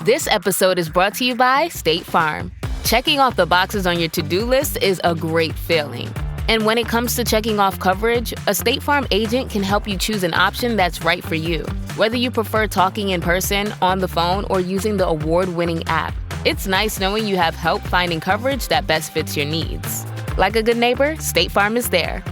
This episode is brought to you by State Farm. Checking off the boxes on your to-do list is a great feeling. And when it comes to checking off coverage, a State Farm agent can help you choose an option that's right for you. Whether you prefer talking in person, on the phone, or using the award-winning app, it's nice knowing you have help finding coverage that best fits your needs. Like a good neighbor, State Farm is there.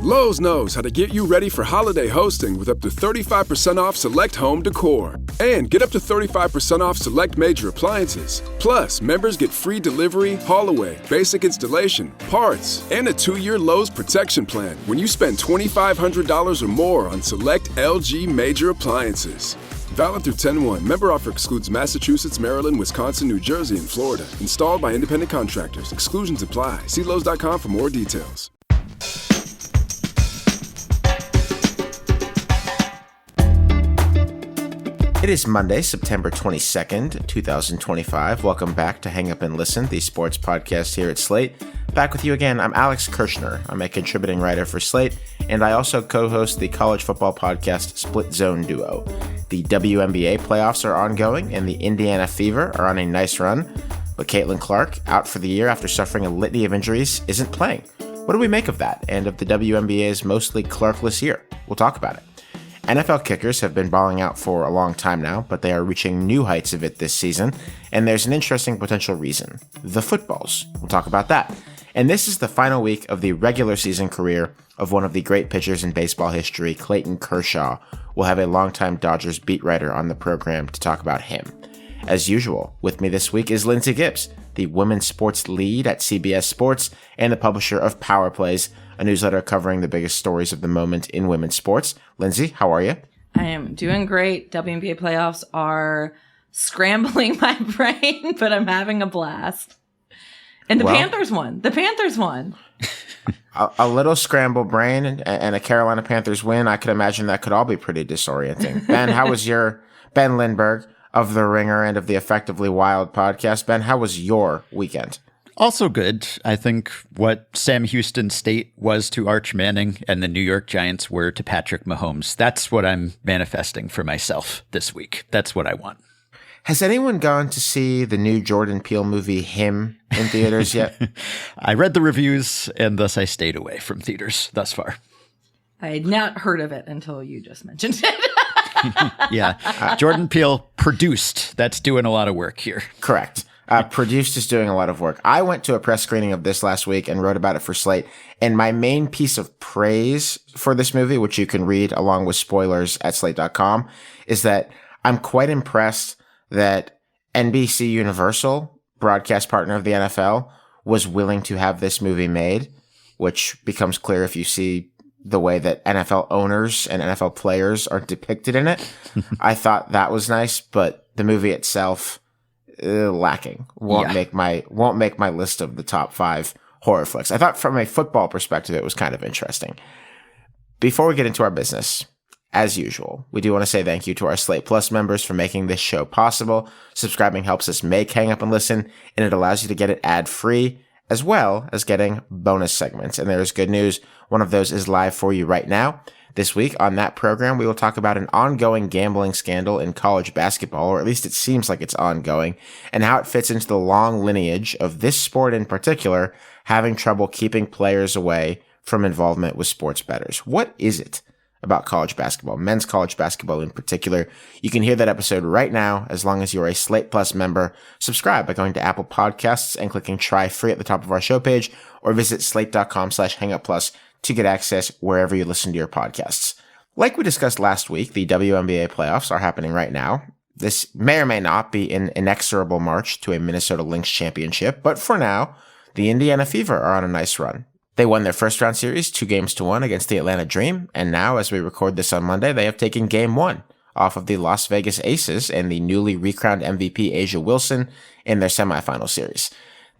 Lowe's knows how to get you ready for holiday hosting with up to 35% off select home decor. And get up to 35% off select major appliances. Plus, members get free delivery, haul away, basic installation, parts, and a 2-year Lowe's protection plan when you spend $2,500 or more on select LG major appliances. Valid through 10/1. Member offer excludes Massachusetts, Maryland, Wisconsin, New Jersey, and Florida. Installed by independent contractors. Exclusions apply. See Lowe's.com for more details. It is Monday, September 22nd, 2025. Welcome back to Hang Up and Listen, the sports podcast here at Slate. Back with you again, I'm Alex Kirshner. I'm a contributing writer for Slate, and I also co-host the college football podcast Split Zone Duo. The WNBA playoffs are ongoing, and the Indiana Fever are on a nice run. But Caitlin Clark, out for the year after suffering a litany of injuries, isn't playing. What do we make of that, and of the WNBA's mostly Clarkless year? We'll talk about it. NFL kickers have been balling out for a long time now, but they are reaching new heights of it this season, and there's an interesting potential reason. The footballs. We'll talk about that. And this is the final week of the regular season career of one of the great pitchers in baseball history, Clayton Kershaw. We'll have a longtime Dodgers beat writer on the program to talk about him. As usual, with me this week is Lindsay Gibbs, the women's sports lead at CBS Sports and the publisher of Power Plays, a newsletter covering the biggest stories of the moment in women's sports. Lindsay, how are you? I am doing great. WNBA playoffs are scrambling my brain, but I'm having a blast. And the Panthers won. The Panthers won. A little scramble brain and a Carolina Panthers win. I could imagine that could all be pretty disorienting. Ben, how was your Ben Lindbergh of The Ringer and of the Effectively Wild podcast? Ben, how was your weekend? Also good. I think what Sam Houston State was to Arch Manning and the New York Giants were to Patrick Mahomes. That's what I'm manifesting for myself this week. That's what I want. Has anyone gone to see the new Jordan Peele movie, Him, in theaters yet? I read the reviews, and thus I stayed away from theaters thus far. I had not heard of it until you just mentioned it. Yeah. Jordan Peele produced. That's doing a lot of work here. Correct. Produced is doing a lot of work. I went to a press screening of this last week and wrote about it for Slate. And my main piece of praise for this movie, which you can read along with spoilers at slate.com, is that I'm quite impressed that NBC Universal, broadcast partner of the NFL, was willing to have this movie made, which becomes clear if you see the way that NFL owners and NFL players are depicted in it. I thought that was nice, but the movie itself, lacking. Won't make my list of the top 5 horror flicks. I thought from a football perspective, it was kind of interesting. Before we get into our business, as usual, we do want to say thank you to our Slate Plus members for making this show possible. Subscribing helps us make Hang Up and Listen, and it allows you to get it ad-free, as well as getting bonus segments. And there is good news. One of those is live for you right now. This week on that program, we will talk about an ongoing gambling scandal in college basketball, or at least it seems like it's ongoing, and how it fits into the long lineage of this sport in particular, having trouble keeping players away from involvement with sports bettors. What is it about college basketball, men's college basketball in particular? You can hear that episode right now as long as you're a Slate Plus member. Subscribe by going to Apple Podcasts and clicking try free at the top of our show page, or visit slate.com/hangupplus to get access wherever you listen to your podcasts. Like we discussed last week, the WNBA playoffs are happening right now. This may or may not be an inexorable march to a Minnesota Lynx championship, but for now, the Indiana Fever are on a nice run. They won their first round series 2-1 against the Atlanta Dream, and now, as we record this on Monday, they have taken Game 1 off of the Las Vegas Aces and the newly recrowned MVP A'ja Wilson in their semifinal series.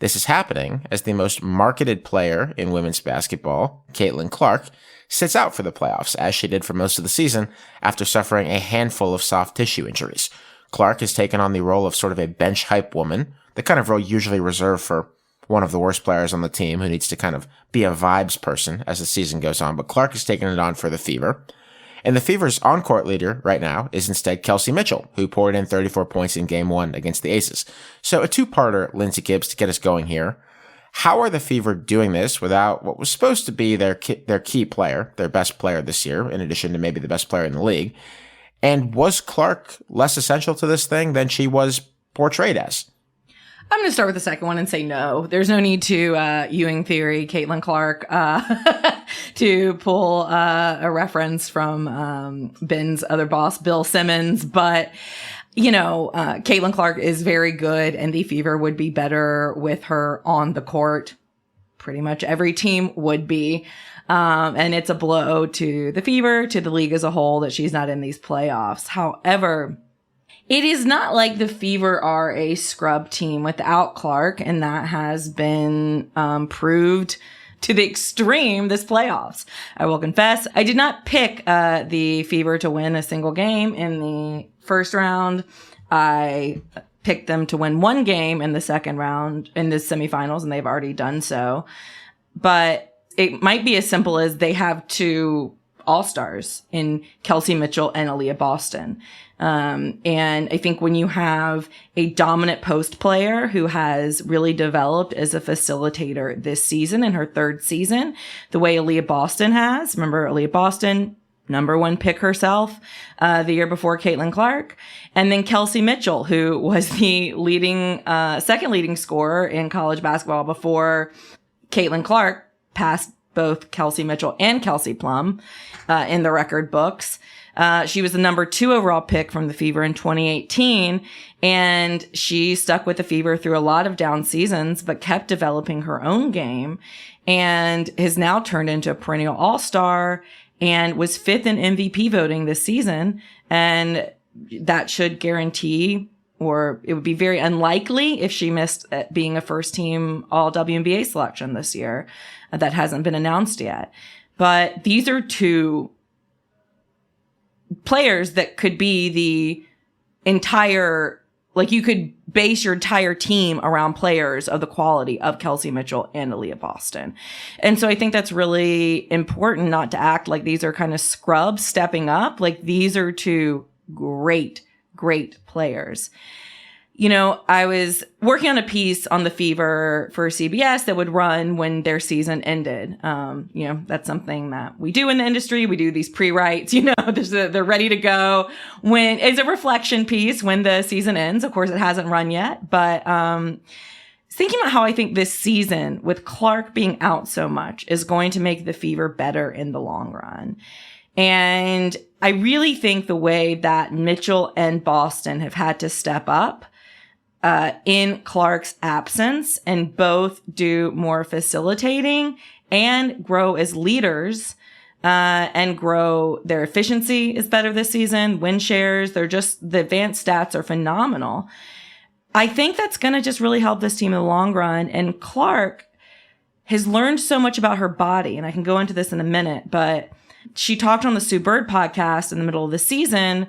This is happening as the most marketed player in women's basketball, Caitlin Clark, sits out for the playoffs, as she did for most of the season after suffering a handful of soft tissue injuries. Clark has taken on the role of sort of a bench hype woman, the kind of role usually reserved for one of the worst players on the team who needs to kind of be a vibes person as the season goes on. But Clark has taken it on for the Fever. And the Fever's on-court leader right now is instead Kelsey Mitchell, who poured in 34 points in Game 1 against the Aces. So a two-parter, Lindsay Gibbs, to get us going here. How are the Fever doing this without what was supposed to be their key player, their best player this year, in addition to maybe the best player in the league? And was Clark less essential to this thing than she was portrayed as? I'm going to start with the second one and say no. There's no need to Ewing theory, Caitlin Clark, to pull a reference from Ben's other boss, Bill Simmons. But, Caitlin Clark is very good, and the Fever would be better with her on the court. Pretty much every team would be. And it's a blow to the Fever, to the league as a whole, that she's not in these playoffs. However, it is not like the Fever are a scrub team without Clark, and that has been proved to the extreme this playoffs. I will confess, I did not pick the Fever to win a single game in the first round. I picked them to win one game in the second round in the semifinals, and they've already done so. But it might be as simple as they have two all-stars in Kelsey Mitchell and Aaliyah Boston. And I think when you have a dominant post player who has really developed as a facilitator this season in her third season, the way Aaliyah Boston has, remember Aaliyah Boston, #1 pick herself, the year before Caitlin Clark. And then Kelsey Mitchell, who was the second leading scorer in college basketball before Caitlin Clark passed both Kelsey Mitchell and Kelsey Plum, in the record books. She was the #2 overall pick from the Fever in 2018, and she stuck with the Fever through a lot of down seasons, but kept developing her own game and has now turned into a perennial all-star and was 5th in MVP voting this season. And that should guarantee, or it would be very unlikely if she missed being a first-team All-WNBA selection this year. That hasn't been announced yet. But these are two players that could be the entire, like you could base your entire team around players of the quality of Kelsey Mitchell and Aaliyah Boston. And so I think that's really important, not to act like these are kind of scrubs stepping up. Like these are two great players. I was working on a piece on the Fever for CBS that would run when their season ended. That's something that we do in the industry. We do these pre-writes, they're ready to go when it's a reflection piece when the season ends. Of course, it hasn't run yet, but thinking about how I think this season, with Clark being out so much, is going to make the Fever better in the long run. And I really think the way that Mitchell and Boston have had to step up in Clark's absence and both do more facilitating and grow as leaders and grow their efficiency is better this season. Win shares, the advanced stats are phenomenal. I think that's going to just really help this team in the long run. And Clark has learned so much about her body, and I can go into this in a minute, but she talked on the Sue Bird podcast in the middle of the season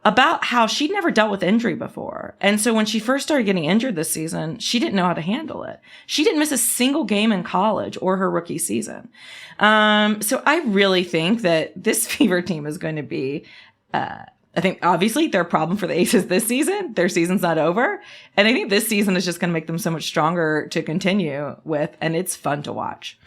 about how she'd never dealt with injury before. And so when she first started getting injured this season, she didn't know how to handle it. She didn't miss a single game in college or her rookie season. So I really think that this Fever team is going to be, I think obviously they're a problem for the Aces this season. Their season's not over. And I think this season is just going to make them so much stronger to continue with. And it's fun to watch.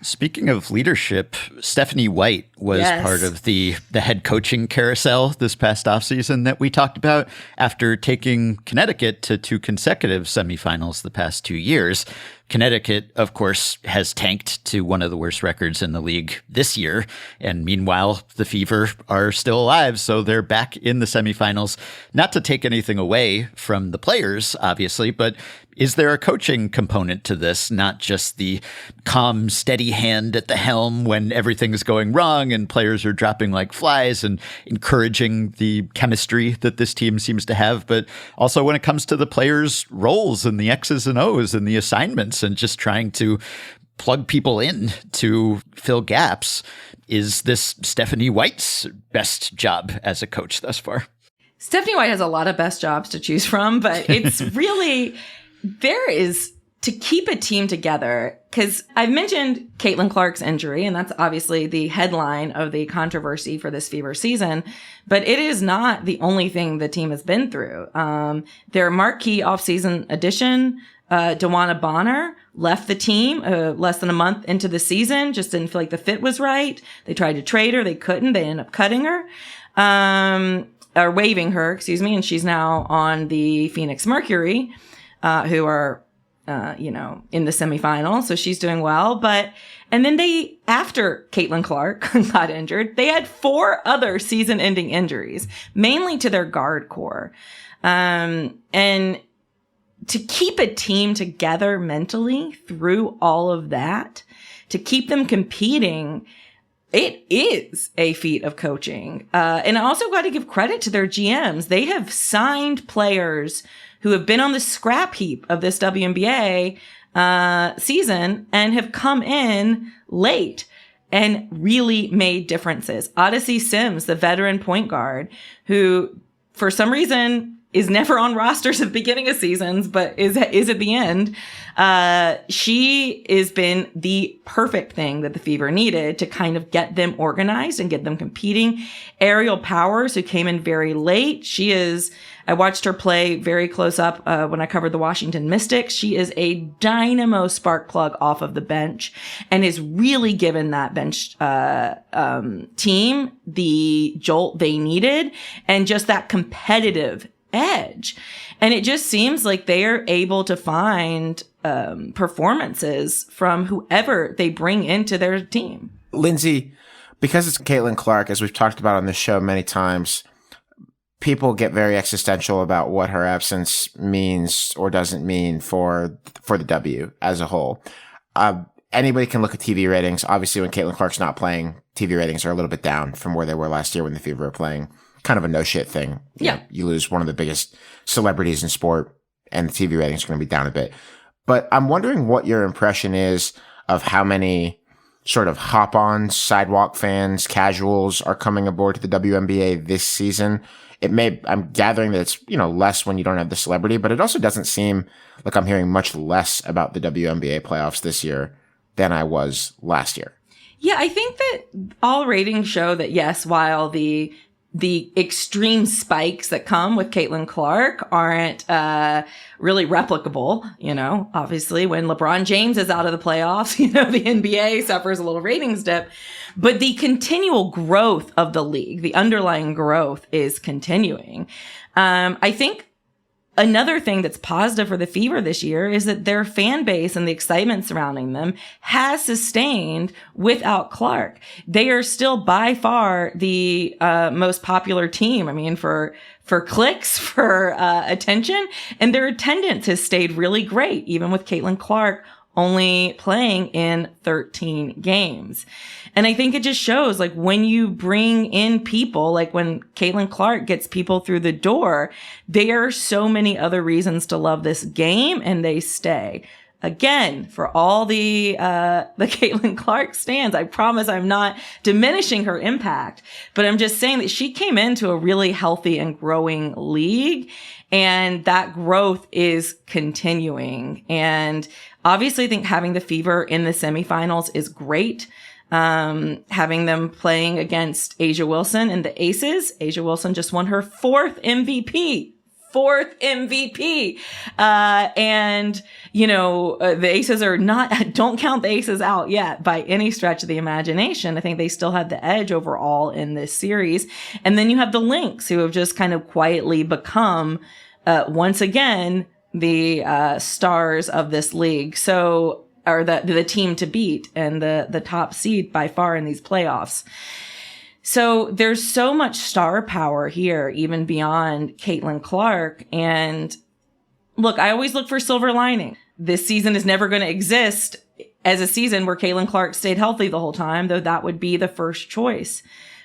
Speaking of leadership, Stephanie White was part of the head coaching carousel this past offseason that we talked about after taking Connecticut to 2 consecutive semifinals the past 2 years. Connecticut, of course, has tanked to one of the worst records in the league this year. And meanwhile, the Fever are still alive, so they're back in the semifinals. Not to take anything away from the players, obviously, but is there a coaching component to this, not just the calm, steady hand at the helm when everything's going wrong and players are dropping like flies and encouraging the chemistry that this team seems to have, but also when it comes to the players' roles and the X's and O's and the assignments and just trying to plug people in to fill gaps? Is this Stephanie White's best job as a coach thus far? Stephanie White has a lot of best jobs to choose from, but it's really... there is to keep a team together, because I've mentioned Caitlin Clark's injury, and that's obviously the headline of the controversy for this Fever season, but it is not the only thing the team has been through. Their marquee offseason addition, Dewana Bonner, left the team less than a month into the season, just didn't feel like the fit was right. They tried to trade her. They couldn't. They ended up cutting her, or waiving her, and she's now on the Phoenix Mercury, who are in the semifinals. So she's doing well. And then after Caitlin Clark got injured, they had 4 other season-ending injuries, mainly to their guard core. And to keep a team together mentally through all of that, to keep them competing, it is a feat of coaching. And I also got to give credit to their GMs. They have signed players who have been on the scrap heap of this WNBA season and have come in late and really made differences. Odyssey Sims, the veteran point guard, who for some reason is never on rosters at the beginning of seasons, but is at the end. She has been the perfect thing that the Fever needed to kind of get them organized and get them competing. Ariel Powers, who came in very late. I watched her play very close up when I covered the Washington Mystics. She is a dynamo spark plug off of the bench and has really given that bench team the jolt they needed and just that competitive edge. And it just seems like they are able to find performances from whoever they bring into their team. Lindsay, because it's Caitlin Clark, as we've talked about on this show many times, people get very existential about what her absence means or doesn't mean for the W as a whole. Anybody can look at TV ratings. Obviously, when Caitlin Clark's not playing, TV ratings are a little bit down from where they were last year when the Fever were playing. Kind of a no shit thing. Yeah. You lose one of the biggest celebrities in sport and the TV ratings are going to be down a bit. But I'm wondering what your impression is of how many sort of hop-on sidewalk fans, casuals are coming aboard to the WNBA this season. I'm gathering that it's, less when you don't have the celebrity, but it also doesn't seem like I'm hearing much less about the WNBA playoffs this year than I was last year. Yeah, I think that all ratings show that, yes, while the extreme spikes that come with Caitlin Clark aren't really replicable. Obviously when LeBron James is out of the playoffs, the NBA suffers a little ratings dip. But the continual growth of the league, the underlying growth is continuing. I think another thing that's positive for the Fever this year is that their fan base and the excitement surrounding them has sustained without Clark. They are still by far the most popular team. I mean, for clicks, for attention, and their attendance has stayed really great, even with Caitlin Clark only playing in 13 games. And I think it just shows, like, when you bring in people, like when Caitlin Clark gets people through the door, there are so many other reasons to love this game, and they stay. Again, for all the Caitlin Clark stands, I promise I'm not diminishing her impact, but I'm just saying that she came into a really healthy and growing league, and that growth is continuing. And obviously, I think having the Fever in the semifinals is great. Having them playing against Asia Wilson and the Aces. Asia Wilson just won her 4th MVP. And, the Aces are don't count the Aces out yet by any stretch of the imagination. I think they still have the edge overall in this series. And then you have the Lynx, who have just kind of quietly become, once again, the stars of this league. So, or the team to beat and the top seed by far in these playoffs. So there's so much star power here, even beyond Caitlin Clark. And look, I always look for silver lining. This season is never going to exist as a season where Caitlin Clark stayed healthy the whole time, though that would be the first choice.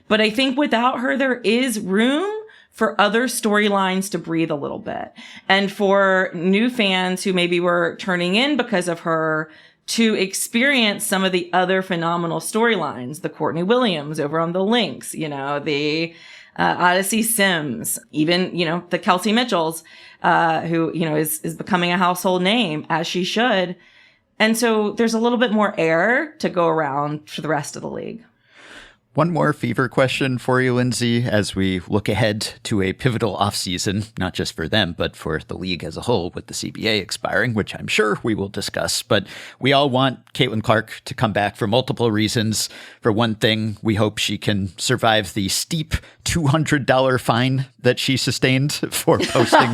But I think without her, there is room for other storylines to breathe a little bit. And for new fans who maybe were turning in because of her to experience some of the other phenomenal storylines, the Courtney Williams over on the Lynx, the Odyssey Sims, even, the Kelsey Mitchells, who, is becoming a household name, as she should. And so there's a little bit more air to go around for the rest of the league. One more Fever question for you, Lindsay, as we look ahead to a pivotal offseason, not just for them, but for the league as a whole with the CBA expiring, which I'm sure we will discuss. But we all want Caitlin Clark to come back for multiple reasons. For one thing, we hope she can survive the steep $200 fine that she sustained for posting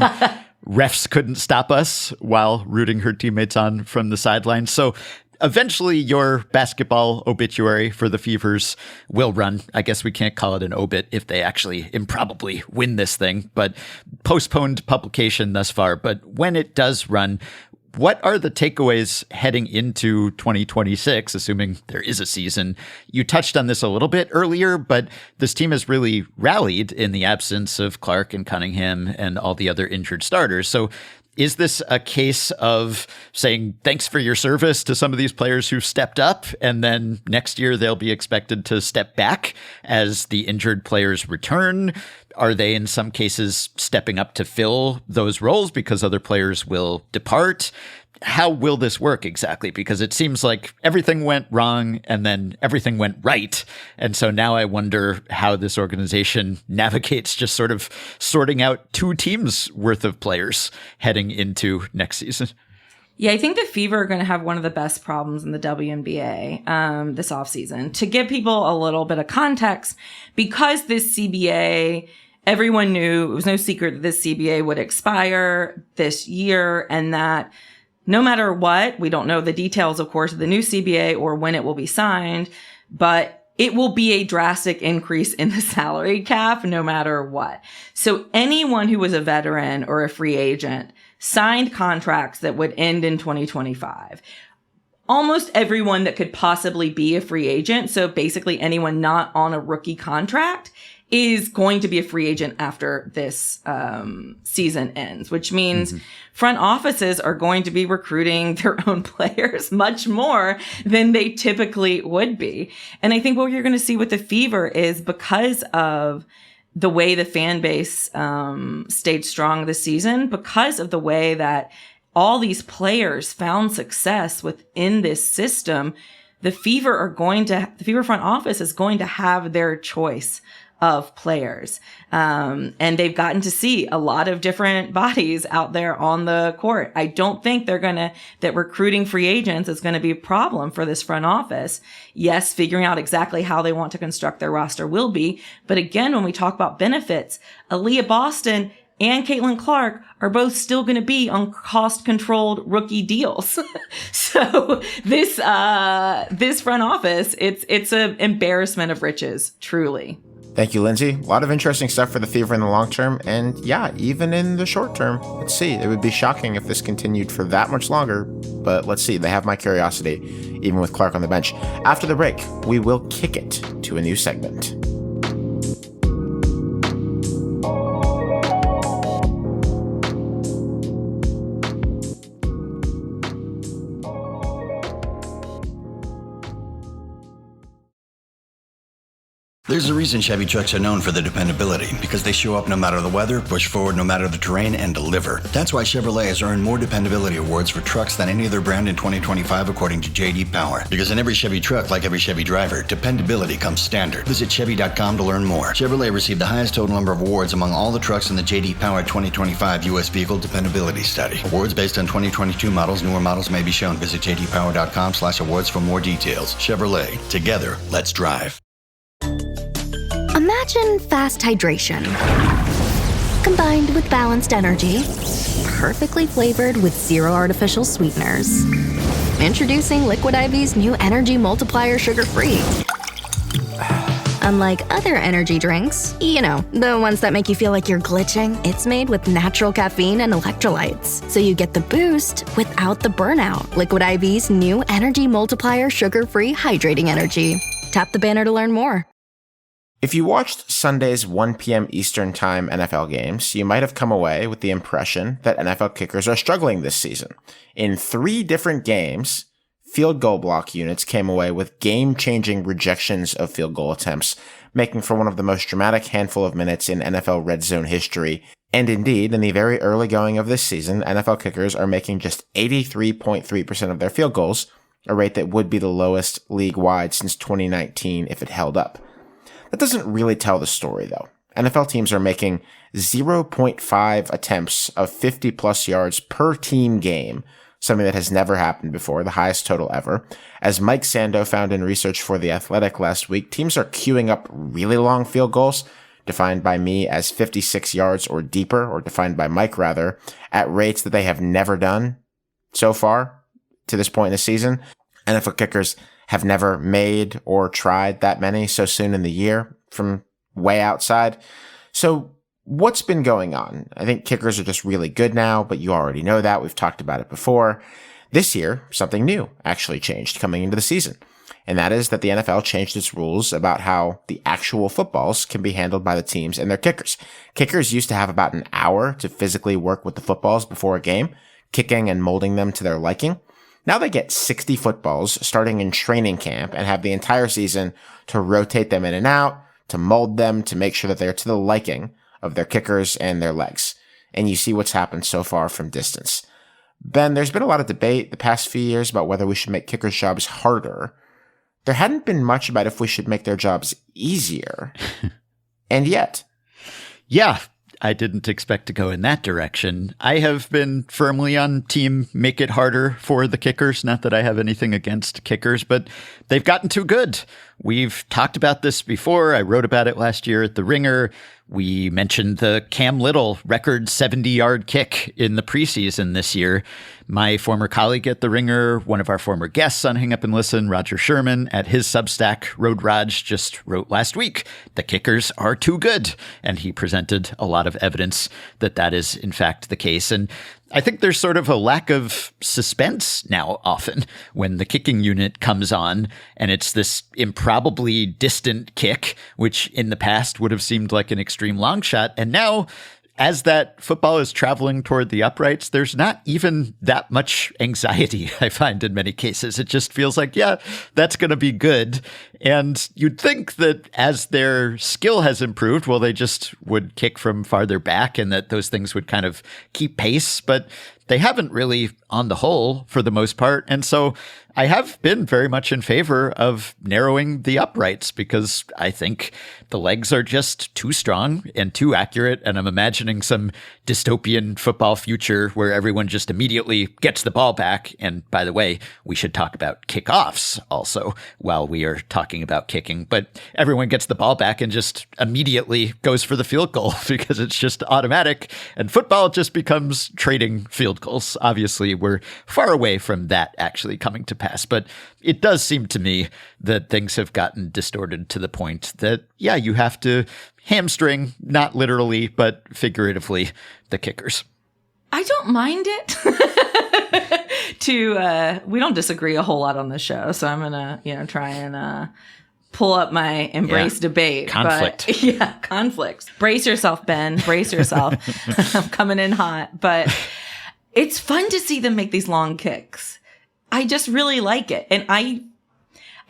refs couldn't stop us while rooting her teammates on from the sidelines. So eventually your basketball obituary for the Fevers will run. I guess we can't call it an obit if they actually improbably win this thing, but postponed publication thus far. But when it does run, what are the takeaways heading into 2026, assuming there is a season? You touched on this a little bit earlier, but this team has really rallied in the absence of Clark and Cunningham and all the other injured starters. So is this a case of saying thanks for your service to some of these players who stepped up, and then next year they'll be expected to step back as the injured players return? Are they in some cases stepping up to fill those roles because other players will depart? How will this work exactly? Because it seems like everything went wrong and then everything went right. And so now I wonder how this organization navigates just sort of sorting out two teams worth of players heading into next season. Yeah, I think the Fever are going to have one of the best problems in the WNBA this offseason. To give people a little bit of context, because this CBA, everyone knew, it was no secret that this CBA would expire this year, and that no matter what, we don't know the details, of course, of the new CBA or when it will be signed, but it will be a drastic increase in the salary cap no matter what. So anyone who was a veteran or a free agent signed contracts that would end in 2025. Almost everyone that could possibly be a free agent, so basically anyone not on a rookie contract, is going to be a free agent after this season ends, which means front offices are going to be recruiting their own players much more than they typically would be. And I think what you're going to see with the Fever is, because of the way the fan base stayed strong this season, because of the way that all these players found success within this system, the Fever front office is going to have their choice of players. And they've gotten to see a lot of different bodies out there on the court. I don't think that recruiting free agents is going to be a problem for this front office. Yes, figuring out exactly how they want to construct their roster will be. But again, when we talk about benefits, Aaliyah Boston and Caitlin Clark are both still going to be on cost-controlled rookie deals. So this front office, it's an embarrassment of riches, truly. Thank you, Lindsay. A lot of interesting stuff for the Fever in the long term, and yeah, even in the short term. Let's see. It would be shocking if this continued for that much longer, but let's see. They have my curiosity, even with Clark on the bench. After the break, we will kick it to a new segment. There's a reason Chevy trucks are known for their dependability, because they show up no matter the weather, push forward no matter the terrain, and deliver. That's why Chevrolet has earned more dependability awards for trucks than any other brand in 2025, according to J.D. Power. Because in every Chevy truck, like every Chevy driver, dependability comes standard. Visit Chevy.com to learn more. Chevrolet received the highest total number of awards among all the trucks in the J.D. Power 2025 U.S. Vehicle Dependability Study. Awards based on 2022 models. Newer models may be shown. Visit JDPower.com/awards for more details. Chevrolet. Together, let's drive. Imagine fast hydration, combined with balanced energy, perfectly flavored with zero artificial sweeteners. Introducing Liquid IV's new Energy Multiplier Sugar-Free. Unlike other energy drinks, the ones that make you feel like you're glitching, it's made with natural caffeine and electrolytes, so you get the boost without the burnout. Liquid IV's new Energy Multiplier Sugar-Free Hydrating Energy. Tap the banner to learn more. If you watched Sunday's 1 p.m. Eastern Time NFL games, you might have come away with the impression that NFL kickers are struggling this season. In 3 different games, field goal block units came away with game-changing rejections of field goal attempts, making for one of the most dramatic handful of minutes in NFL red zone history. And indeed, in the very early going of this season, NFL kickers are making just 83.3% of their field goals, a rate that would be the lowest league-wide since 2019 if it held up. That doesn't really tell the story, though. NFL teams are making 0.5 attempts of 50-plus yards per team game, something that has never happened before, the highest total ever. As Mike Sando found in research for The Athletic last week, teams are queuing up really long field goals, defined by me as 56 yards or deeper, or defined by Mike rather, at rates that they have never done so far to this point in the season. NFL kickers have never made or tried that many so soon in the year from way outside. So what's been going on? I think kickers are just really good now, but you already know that. We've talked about it before. This year, something new actually changed coming into the season. And that is that the NFL changed its rules about how the actual footballs can be handled by the teams and their kickers. Kickers used to have about an hour to physically work with the footballs before a game, kicking and molding them to their liking. Now they get 60 footballs starting in training camp and have the entire season to rotate them in and out, to mold them, to make sure that they're to the liking of their kickers and their legs. And you see what's happened so far from distance. Ben, there's been a lot of debate the past few years about whether we should make kickers' jobs harder. There hadn't been much about if we should make their jobs easier. And yet. Yeah, I didn't expect to go in that direction. I have been firmly on team make it harder for the kickers. Not that I have anything against kickers, but they've gotten too good. We've talked about this before. I wrote about it last year at The Ringer. We mentioned the Cam Little record 70-yard kick in the preseason this year. My former colleague at The Ringer, one of our former guests on Hang Up and Listen, Roger Sherman, at his Substack, Road Raj, just wrote last week, the kickers are too good. And he presented a lot of evidence that that is, in fact, the case. And I think there's sort of a lack of suspense now often when the kicking unit comes on and it's this improbably distant kick, which in the past would have seemed like an extreme long shot. And now, as that football is traveling toward the uprights, there's not even that much anxiety, I find, in many cases. It just feels like, yeah, that's going to be good. And you'd think that as their skill has improved, well, they just would kick from farther back and that those things would kind of keep pace. But they haven't really on the whole for the most part. And so I have been very much in favor of narrowing the uprights because I think the legs are just too strong and too accurate. And I'm imagining some dystopian football future where everyone just immediately gets the ball back. And by the way, we should talk about kickoffs also while we are talking about kicking. But everyone gets the ball back and just immediately goes for the field goal because it's just automatic. And football just becomes trading field goals. Obviously, we're far away from that actually coming to pass. But it does seem to me that things have gotten distorted to the point that, yeah, you have to hamstring, not literally, but figuratively, the kickers. I don't mind it. We don't disagree a whole lot on the show, so I'm gonna, try and pull up my embrace debate. Conflict. But, conflicts. Brace yourself, Ben. Brace yourself. I'm coming in hot, but it's fun to see them make these long kicks. I just really like it. And I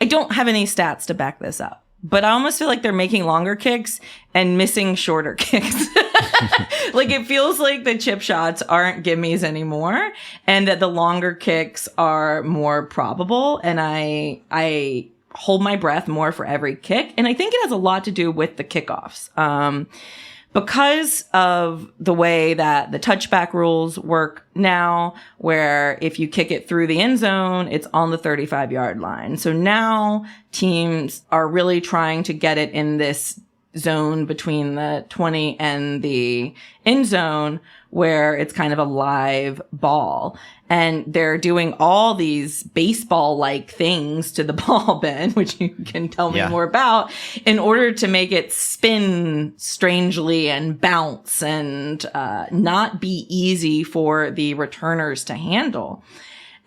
don't have any stats to back this up, but I almost feel like they're making longer kicks and missing shorter kicks. Like it feels like the chip shots aren't gimmies anymore and that the longer kicks are more probable. And I hold my breath more for every kick. And I think it has a lot to do with the kickoffs. Because of the way that the touchback rules work now, where if you kick it through the end zone, it's on the 35-yard line. So now teams are really trying to get it in this zone between the 20 and the end zone where it's kind of a live ball. And they're doing all these baseball-like things to the ball, Ben, which you can tell me more about, in order to make it spin strangely and bounce and not be easy for the returners to handle.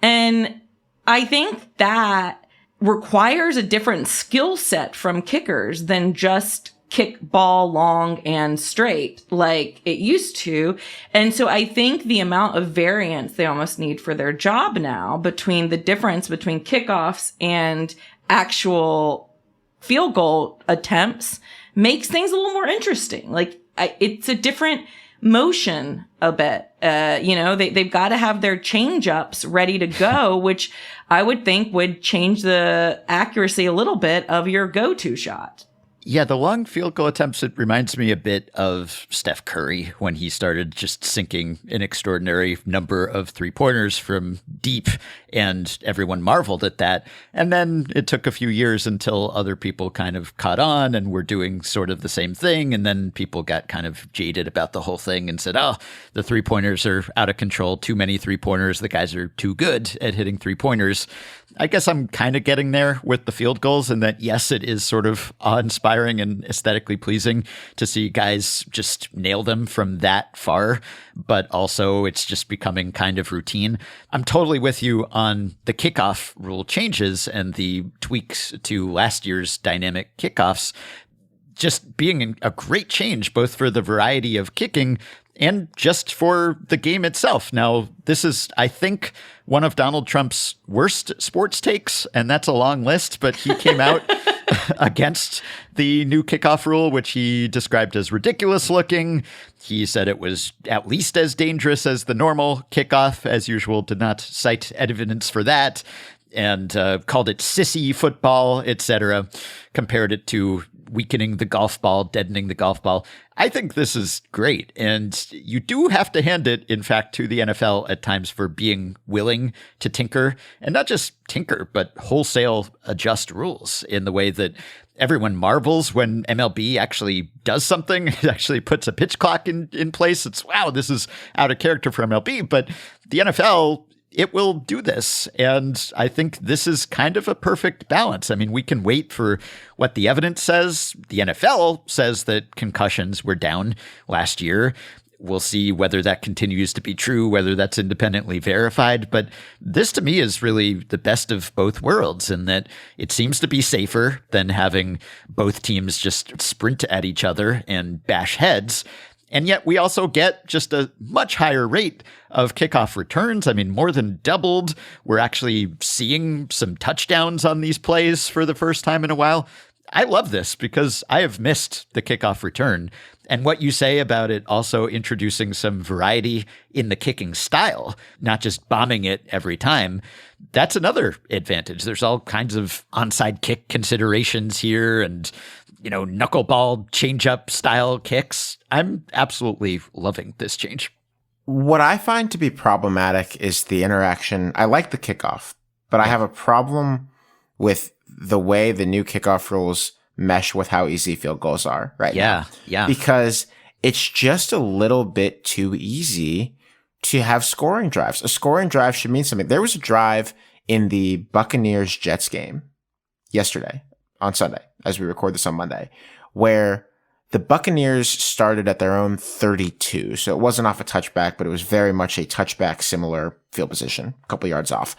And I think that requires a different skill set from kickers than just kick ball long and straight like it used to. And so I think the amount of variance they almost need for their job now between the difference between kickoffs and actual field goal attempts makes things a little more interesting. Like it's a different motion a bit. They've got to have their change ups ready to go, which I would think would change the accuracy a little bit of your go-to shot. Yeah, the long field goal attempts, it reminds me a bit of Steph Curry when he started just sinking an extraordinary number of three-pointers from deep, and everyone marveled at that. And then it took a few years until other people kind of caught on and were doing sort of the same thing. And then people got kind of jaded about the whole thing and said, oh, the three-pointers are out of control, too many three-pointers, the guys are too good at hitting three-pointers. I guess I'm kind of getting there with the field goals, and that, yes, it is sort of awe-inspiring and aesthetically pleasing to see guys just nail them from that far, but also it's just becoming kind of routine. I'm totally with you on the kickoff rule changes and the tweaks to last year's dynamic kickoffs just being a great change, both for the variety of kicking and just for the game itself. Now, this is, I think, one of Donald Trump's worst sports takes, and that's a long list, but he came out against the new kickoff rule, which he described as ridiculous looking. He said it was at least as dangerous as the normal kickoff. As usual, did not cite evidence for that, and called it sissy football, etc., compared it to weakening the golf ball, deadening the golf ball. I think this is great. And you do have to hand it, in fact, to the NFL at times for being willing to tinker, and not just tinker, but wholesale adjust rules in the way that everyone marvels when MLB actually does something. It actually puts a pitch clock in place. It's, wow, this is out of character for MLB. But the NFL, it will do this. And I think this is kind of a perfect balance. I mean, we can wait for what the evidence says. The NFL says that concussions were down last year. We'll see whether that continues to be true, whether that's independently verified. But this, to me, is really the best of both worlds in that it seems to be safer than having both teams just sprint at each other and bash heads. And yet we also get just a much higher rate of kickoff returns. I mean, more than doubled. We're actually seeing some touchdowns on these plays for the first time in a while. I love this because I have missed the kickoff return. And what you say about it also introducing some variety in the kicking style, not just bombing it every time, that's another advantage. There's all kinds of onside kick considerations here and, knuckleball change-up style kicks. I'm absolutely loving this change. What I find to be problematic is the interaction. I like the kickoff, but I have a problem with the way the new kickoff rules mesh with how easy field goals are right now. Yeah. Because it's just a little bit too easy to have scoring drives. A scoring drive should mean something. There was a drive in the Buccaneers-Jets game yesterday on Sunday, as we record this on Monday, where the Buccaneers started at their own 32. So it wasn't off a touchback, but it was very much a touchback similar field position, a couple yards off.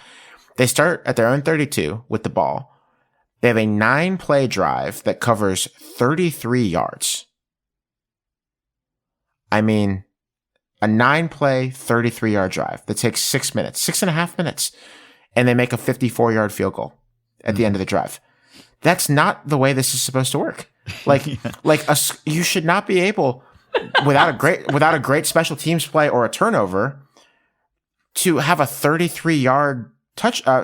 They start at their own 32 with the ball. They have a 9-play drive that covers 33 yards. I mean, a 9-play, 33-yard drive that takes 6 minutes, 6.5 minutes, and they make a 54-yard field goal at the end of the drive. That's not the way this is supposed to work. You should not be able, without a great special teams play or a turnover, to have a 33-yard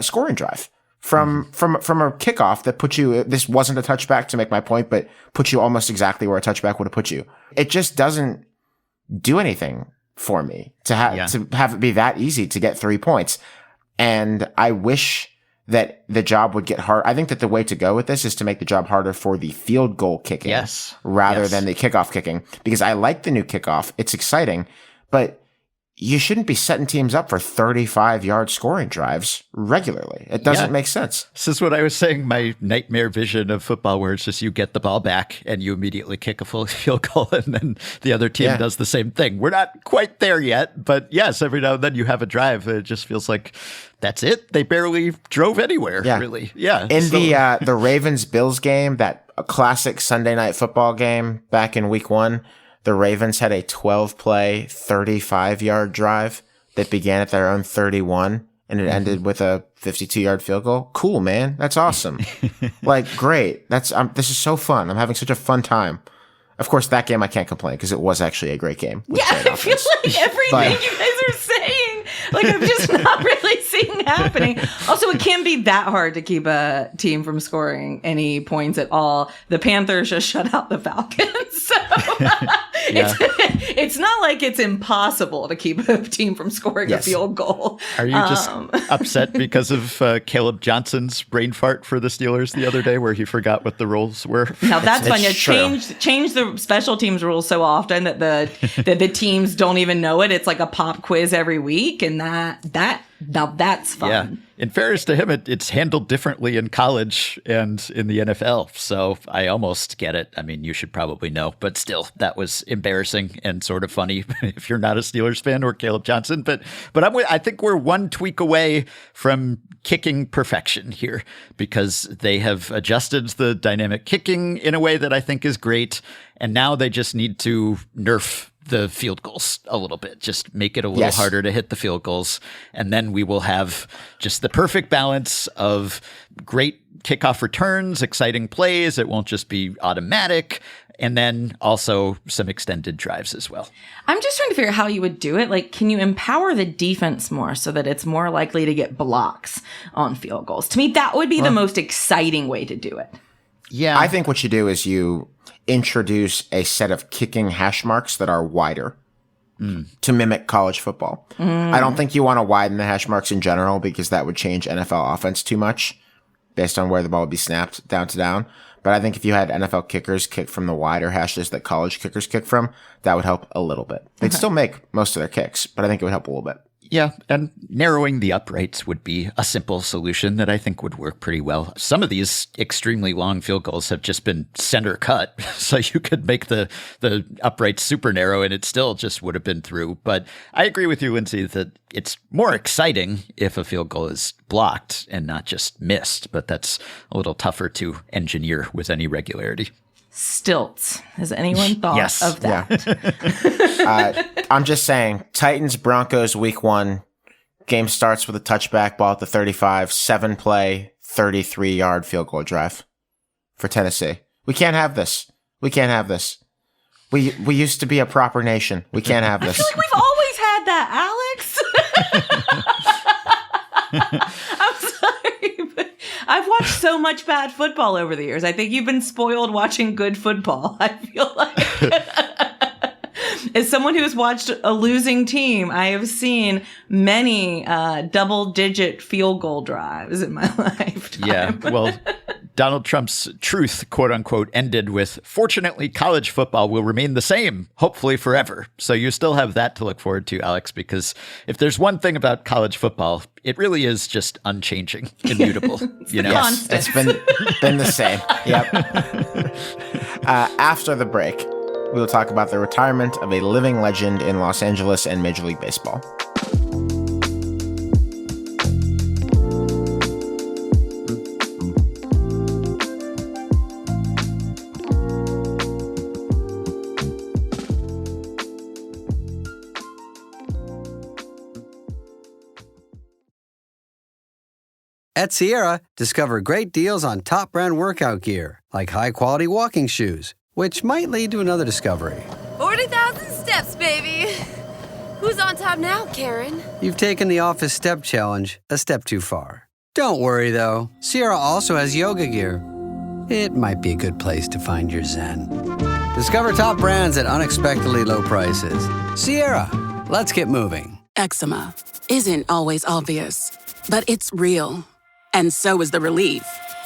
scoring drive from a kickoff that puts you. This wasn't a touchback to make my point, but puts you almost exactly where a touchback would have put you. It just doesn't do anything for me to have it be that easy to get 3 points. And I wish that the job would get hard. I think that the way to go with this is to make the job harder for the field goal kicking rather than the kickoff kicking, because I like the new kickoff. It's exciting, but you shouldn't be setting teams up for 35-yard scoring drives regularly. It doesn't make sense. This is what I was saying, my nightmare vision of football, where it's just you get the ball back and you immediately kick a full field goal and then the other team does the same thing. We're not quite there yet, but yes, every now and then you have a drive. It just feels like that's it. They barely drove anywhere, really. Yeah. In the Ravens-Bills game, that classic Sunday night football game back in week 1, the Ravens had a 12-play, 35-yard drive that began at their own 31, and it ended with a 52-yard field goal. Cool, man. That's awesome. Great. This is so fun. I'm having such a fun time. Of course, that game I can't complain because it was actually a great game. I feel like everything you guys are saying, I'm just not really seeing happening. Also, it can't be that hard to keep a team from scoring any points at all. The Panthers just shut out the Falcons. So it's not like it's impossible to keep a team from scoring a field goal. Are you just upset because of Caleb Johnson's brain fart for the Steelers the other day where he forgot what the rules were? Now that's fun. Change the special teams rules so often that the teams don't even know it. It's like a pop quiz every week, and now that's fun. Yeah. In fairness to him, it's handled differently in college and in the NFL. So I almost get it. I mean, you should probably know, but still, that was embarrassing and sort of funny if you're not a Steelers fan or Caleb Johnson. But I think we're one tweak away from kicking perfection here because they have adjusted the dynamic kicking in a way that I think is great. And now they just need to nerf the field goals a little bit, just make it a little harder to hit the field goals. And then we will have just the perfect balance of great kickoff returns, exciting plays. It won't just be automatic. And then also some extended drives as well. I'm just trying to figure out how you would do it. Can you empower the defense more so that it's more likely to get blocks on field goals? To me, that would be the most exciting way to do it. Yeah. I think what you do is you introduce a set of kicking hash marks that are wider to mimic college football. I don't think you want to widen the hash marks in general because that would change NFL offense too much based on where the ball would be snapped down to down. But I think if you had NFL kickers kick from the wider hashes that college kickers kick from, that would help a little bit. They'd still make most of their kicks, but I think it would help a little bit. Yeah, and narrowing the uprights would be a simple solution that I think would work pretty well. Some of these extremely long field goals have just been center cut, so you could make the uprights super narrow and it still just would have been through. But I agree with you, Lindsay, that it's more exciting if a field goal is blocked and not just missed, but that's a little tougher to engineer with any regularity. Stilts. Has anyone thought of that? Yeah. I'm just saying, Titans-Broncos week 1, game starts with a touchback ball at the 35, 7-play, 33-yard field goal drive for Tennessee. We can't have this. We can't have this. We used to be a proper nation. We can't have this. I feel like we've always had that, Alex. I'm sorry, but I've watched so much bad football over the years. I think you've been spoiled watching good football. I feel like as someone who has watched a losing team, I have seen many double-digit field goal drives in my lifetime. Yeah, well, Donald Trump's truth, quote unquote, ended with, fortunately, college football will remain the same, hopefully forever. So you still have that to look forward to, Alex, because if there's one thing about college football, it really is just unchanging, immutable. Yes, it's been the same. Yep. After the break, we will talk about the retirement of a living legend in Los Angeles and Major League Baseball. At Sierra, discover great deals on top brand workout gear, like high-quality walking shoes, which might lead to another discovery. 40,000 steps, baby. Who's on top now, Karen? You've taken the office step challenge a step too far. Don't worry, though. Sierra also has yoga gear. It might be a good place to find your zen. Discover top brands at unexpectedly low prices. Sierra, let's get moving. Eczema isn't always obvious, but it's real. And so is the relief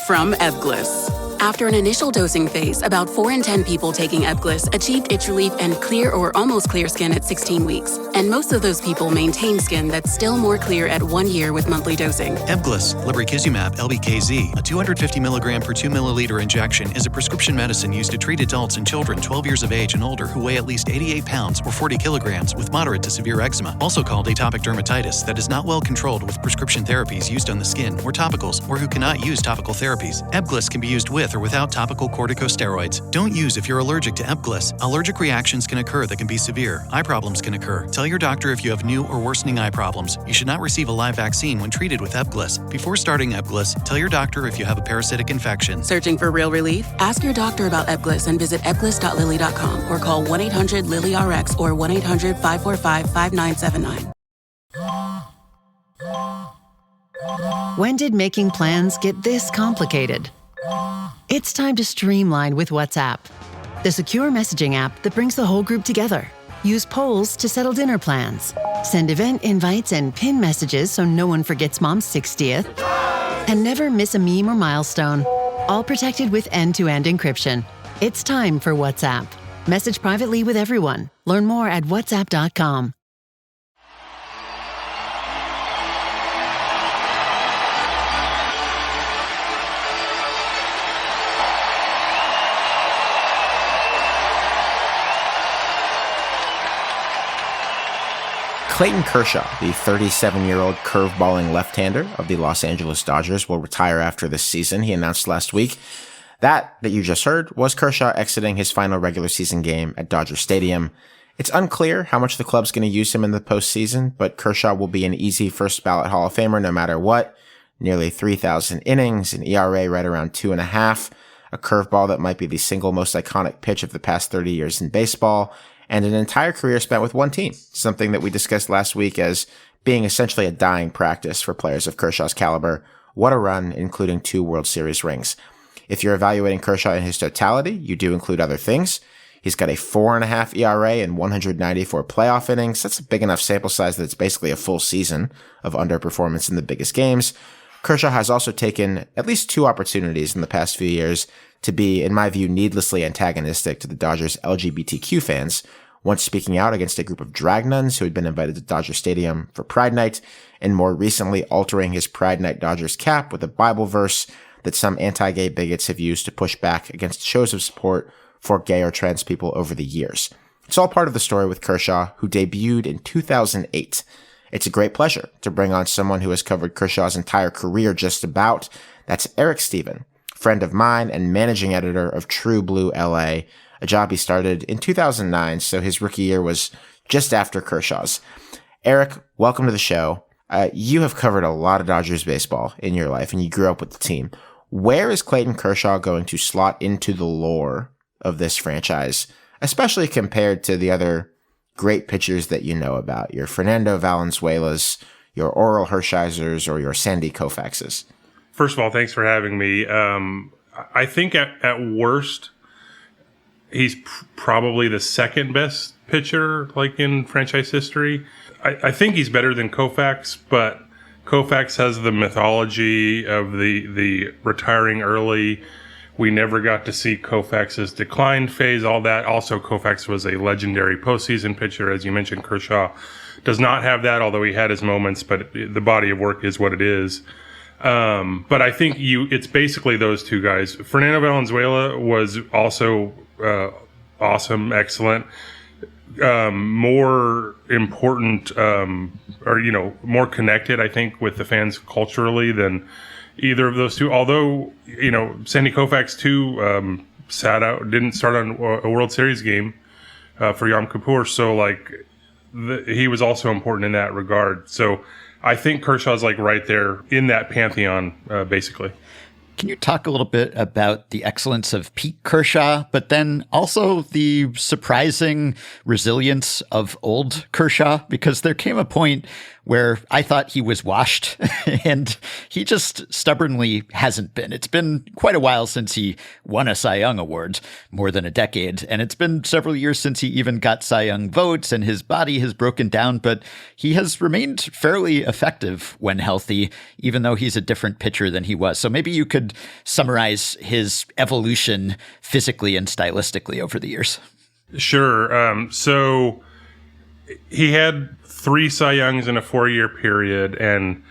from Ebglyss. After an initial dosing phase, about 4 in 10 people taking Ebglyss achieved itch relief and clear or almost clear skin at 16 weeks. And most of those people maintain skin that's still more clear at 1 year with monthly dosing. Ebglyss, lebrikizumab LBKZ, a 250 milligram per 2 milliliter injection, is a prescription medicine used to treat adults and children 12 years of age and older who weigh at least 88 pounds or 40 kilograms with moderate to severe eczema, also called atopic dermatitis, that is not well controlled with prescription therapies used on the skin or topicals, or who cannot use topical therapies. Ebglyss can be used with or without topical corticosteroids. Don't use if you're allergic to Ebglyss. Allergic reactions can occur that can be severe. Eye problems can occur. Tell your doctor if you have new or worsening eye problems. You should not receive a live vaccine when treated with Ebglyss. Before starting Ebglyss, tell your doctor if you have a parasitic infection. Searching for real relief? Ask your doctor about Ebglyss and visit ebglyss.lilly.com or call 1-800-LILY-RX or 1-800-545-5979. When did making plans get this complicated? It's time to streamline with WhatsApp, the secure messaging app that brings the whole group together. Use polls to settle dinner plans. Send event invites and pin messages so no one forgets Mom's 60th. And never miss a meme or milestone. All protected with end-to-end encryption. It's time for WhatsApp. Message privately with everyone. Learn more at whatsapp.com. Clayton Kershaw, the 37-year-old curveballing left-hander of the Los Angeles Dodgers, will retire after this season. He announced last week that you just heard was Kershaw exiting his final regular season game at Dodger Stadium. It's unclear how much the club's going to use him in the postseason, but Kershaw will be an easy first-ballot Hall of Famer no matter what. Nearly 3,000 innings, an ERA right around 2.5, a curveball that might be the single most iconic pitch of the past 30 years in baseball, and an entire career spent with one team, something that we discussed last week as being essentially a dying practice for players of Kershaw's caliber. What a run, including 2 World Series rings. If you're evaluating Kershaw in his totality, you do include other things. He's got a 4.5 ERA and 194 playoff innings. That's a big enough sample size that it's basically a full season of underperformance in the biggest games. Kershaw has also taken at least 2 opportunities in the past few years to be, in my view, needlessly antagonistic to the Dodgers' LGBTQ fans, once speaking out against a group of drag nuns who had been invited to Dodger Stadium for Pride Night, and more recently altering his Pride Night Dodgers cap with a Bible verse that some anti-gay bigots have used to push back against shows of support for gay or trans people over the years. It's all part of the story with Kershaw, who debuted in 2008. It's a great pleasure to bring on someone who has covered Kershaw's entire career just about. That's Eric Stephen, friend of mine and managing editor of True Blue LA, a job he started in 2009, so his rookie year was just after Kershaw's. Eric, welcome to the show. You have covered a lot of Dodgers baseball in your life, and you grew up with the team. Where is Clayton Kershaw going to slot into the lore of this franchise, especially compared to the other great pitchers that you know about, your Fernando Valenzuelas, your Oral Hershiser's, or your Sandy Koufax's? First of all, thanks for having me. I think at worst, he's probably the second best pitcher, like in franchise history. I think he's better than Koufax, but Koufax has the mythology of the retiring early. We never got to see Koufax's decline phase, all that. Also, Koufax was a legendary postseason pitcher. As you mentioned, Kershaw does not have that, although he had his moments, but the body of work is what it is. But I think it's basically those two guys. Fernando Valenzuela was also awesome, excellent, more important, more connected, I think, with the fans culturally than either of those two. Although, Sandy Koufax too didn't start on a World Series game for Yom Kippur, so he was also important in that regard. So I think Kershaw's right there in that pantheon, basically. Can you talk a little bit about the excellence of Pete Kershaw, but then also the surprising resilience of old Kershaw? Because there came a point where I thought he was washed, and he just stubbornly hasn't been. It's been quite a while since he won a Cy Young Award, more than a decade, and it's been several years since he even got Cy Young votes, and his body has broken down, but he has remained fairly effective when healthy, even though he's a different pitcher than he was. So maybe you could and summarize his evolution physically and stylistically over the years. Sure. So he had 3 Cy Youngs in a 4-year period and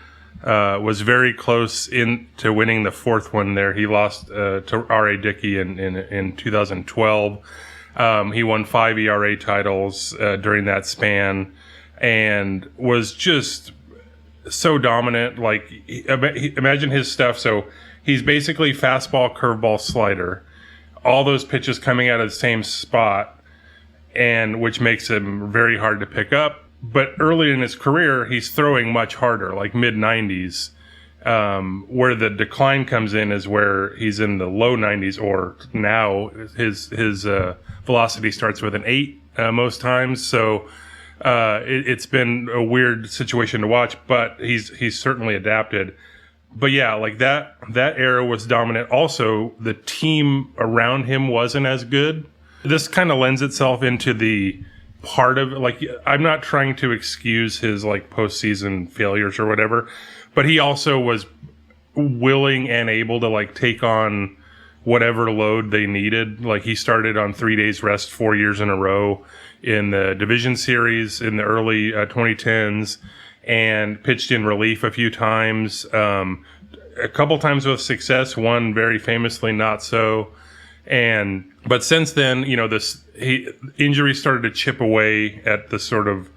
was very close to winning the 4th one there. He lost to R.A. Dickey in 2012. He won 5 ERA titles during that span and was just so dominant. Like, imagine his stuff. So he's basically fastball, curveball, slider, all those pitches coming out of the same spot, and which makes him very hard to pick up. But early in his career, he's throwing much harder, like mid-90s. Where the decline comes in is where he's in the low 90s, or now his velocity starts with an 8 most times. So it's been a weird situation to watch, but he's certainly adapted. But yeah, like that era was dominant. Also, the team around him wasn't as good. This kind of lends itself into the part of, like, I'm not trying to excuse his like postseason failures or whatever, but he also was willing and able to like take on whatever load they needed. Like, he started on 3 days rest 4 years in a row in the division series in the early 2010s and pitched in relief a few times, a couple times with success, one very famously not so. But since then, you know, injuries started to chip away at the sort of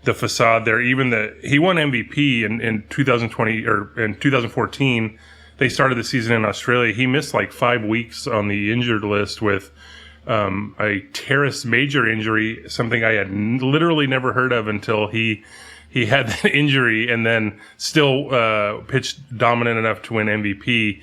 the facade there. He won MVP in 2020 or in 2014. They started the season in Australia. He missed like 5 weeks on the injured list with a teres major injury, something I had literally never heard of until he had that injury, and then still pitched dominant enough to win MVP.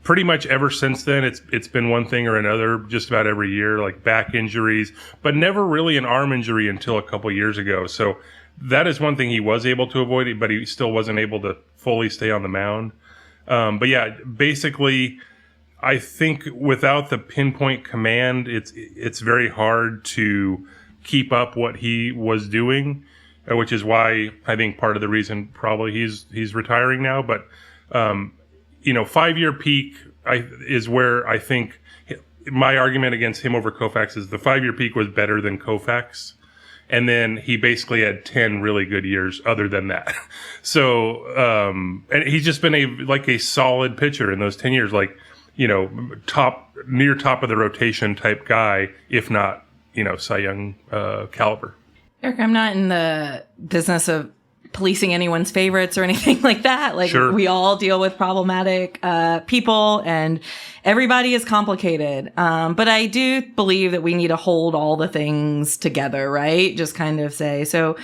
Pretty much ever since then, it's been one thing or another just about every year, like back injuries, but never really an arm injury until a couple years ago. So that is one thing he was able to avoid, but he still wasn't able to fully stay on the mound. But yeah, basically, I think without the pinpoint command, it's very hard to keep up what he was doing, which is why I think part of the reason probably he's retiring now. But 5-year peak is where I think my argument against him over Koufax is the 5-year peak was better than Koufax. And then he basically had 10 really good years other than that. So, and he's just been a solid pitcher in those 10 years, like, near top of the rotation type guy, if not, Cy Young caliber. Eric, I'm not in the business of policing anyone's favorites or anything like that. Like, sure. We all deal with problematic people, and everybody is complicated. But I do believe that we need to hold all the things together, right? Just kind of say, so,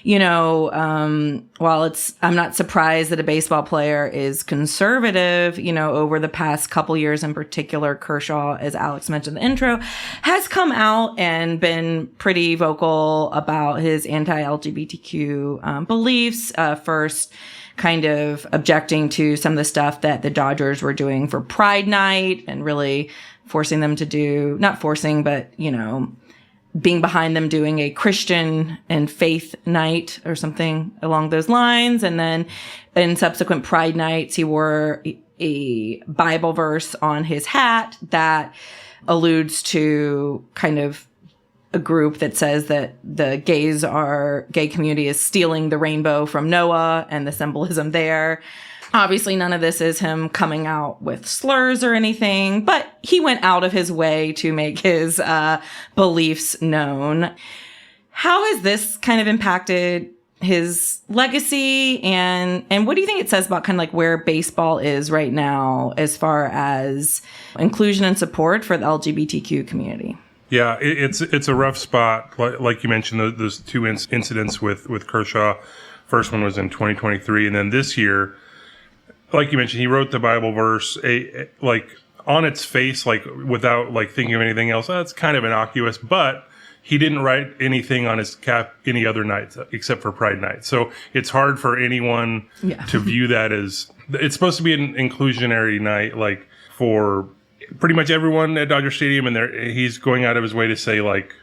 while I'm not surprised that a baseball player is conservative, over the past couple years in particular, Kershaw, as Alex mentioned in the intro, has come out and been pretty vocal about his anti-LGBTQ beliefs. First, kind of objecting to some of the stuff that the Dodgers were doing for Pride Night and really forcing them to do, not forcing, but, being behind them doing a Christian and faith night or something along those lines. And then in subsequent Pride nights, he wore a Bible verse on his hat that alludes to kind of a group that says that the gay community is stealing the rainbow from Noah and the symbolism there. Obviously, none of this is him coming out with slurs or anything, but he went out of his way to make his beliefs known. How has this kind of impacted his legacy, and what do you think it says about kind of like where baseball is right now as far as inclusion and support for the LGBTQ community? Yeah, it's a rough spot. Like you mentioned, those 2 incidents with Kershaw. First one was in 2023, and then this year, like you mentioned, he wrote the Bible verse, on its face, like without like thinking of anything else. That's kind of innocuous, but he didn't write anything on his cap any other nights except for Pride Night. So it's hard for anyone to view that as, it's supposed to be an inclusionary night, like for pretty much everyone at Dodger Stadium, and he's going out of his way to say, like,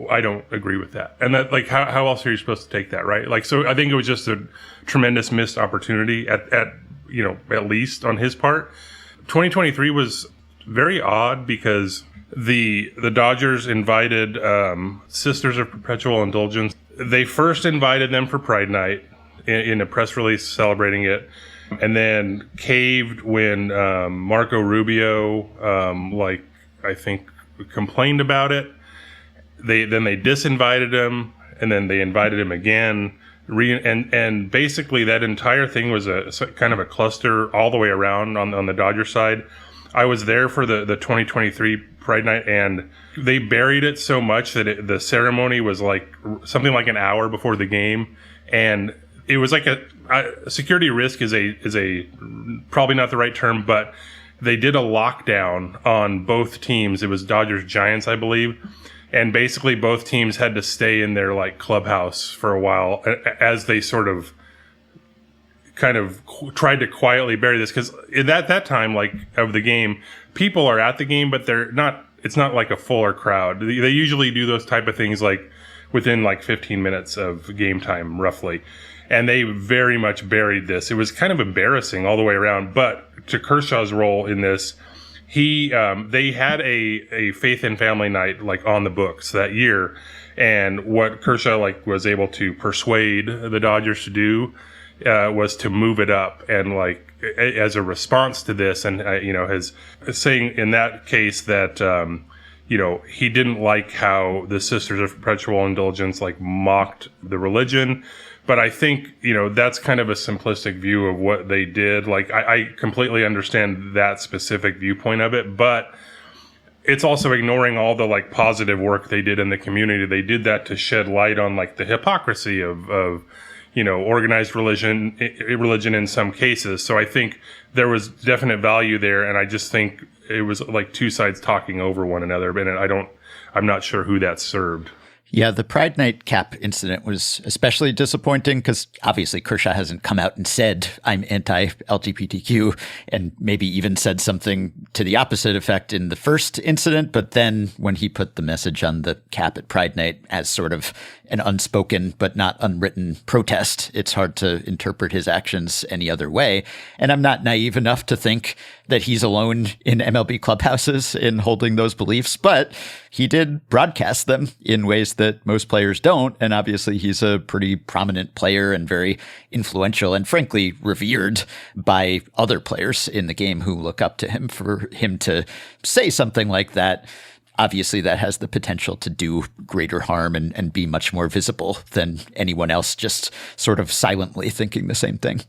I don't agree with that. And that, like, how else are you supposed to take that, right? Like, so I think it was just a tremendous missed opportunity at least on his part. 2023 was very odd because the Dodgers invited Sisters of Perpetual Indulgence. They first invited them for Pride Night in a press release celebrating it, and then caved when Marco Rubio, I think, complained about it. They disinvited him, and then they invited him again. And basically that entire thing was a kind of a cluster all the way around on the Dodger side. I was there for the 2023 Pride Night, and they buried it so much that the ceremony was like something like an hour before the game, and it was like a security risk is a probably not the right term, but they did a lockdown on both teams. It was Dodgers Giants, I believe. And basically both teams had to stay in their like clubhouse for a while as they sort of kind of tried to quietly bury this. Because at that time, like, of the game, people are at the game, but it's not like a fuller crowd. They usually do those type of things like within like 15 minutes of game time, roughly. And they very much buried this. It was kind of embarrassing all the way around. But to Kershaw's role in this, they had a faith and family night like on the books that year, and what Kershaw like was able to persuade the Dodgers to do was to move it up, and like as a response to this, and has saying in that case that he didn't like how the Sisters of Perpetual Indulgence like mocked the religion. But I think, that's kind of a simplistic view of what they did. Like, I completely understand that specific viewpoint of it, but it's also ignoring all the, like, positive work they did in the community. They did that to shed light on, like, the hypocrisy of organized religion in some cases. So I think there was definite value there, and I just think it was, like, two sides talking over one another, and I'm not sure who that served. Yeah, the Pride Night cap incident was especially disappointing because obviously Kershaw hasn't come out and said, I'm anti-LGBTQ, and maybe even said something to the opposite effect in the first incident. But then when he put the message on the cap at Pride Night as sort of an unspoken but not unwritten protest, it's hard to interpret his actions any other way. And I'm not naive enough to think that he's alone in MLB clubhouses in holding those beliefs, but he did broadcast them in ways that most players don't. And obviously he's a pretty prominent player and very influential and frankly revered by other players in the game who look up to him. For him to say something like that, obviously that has the potential to do greater harm and be much more visible than anyone else just sort of silently thinking the same thing.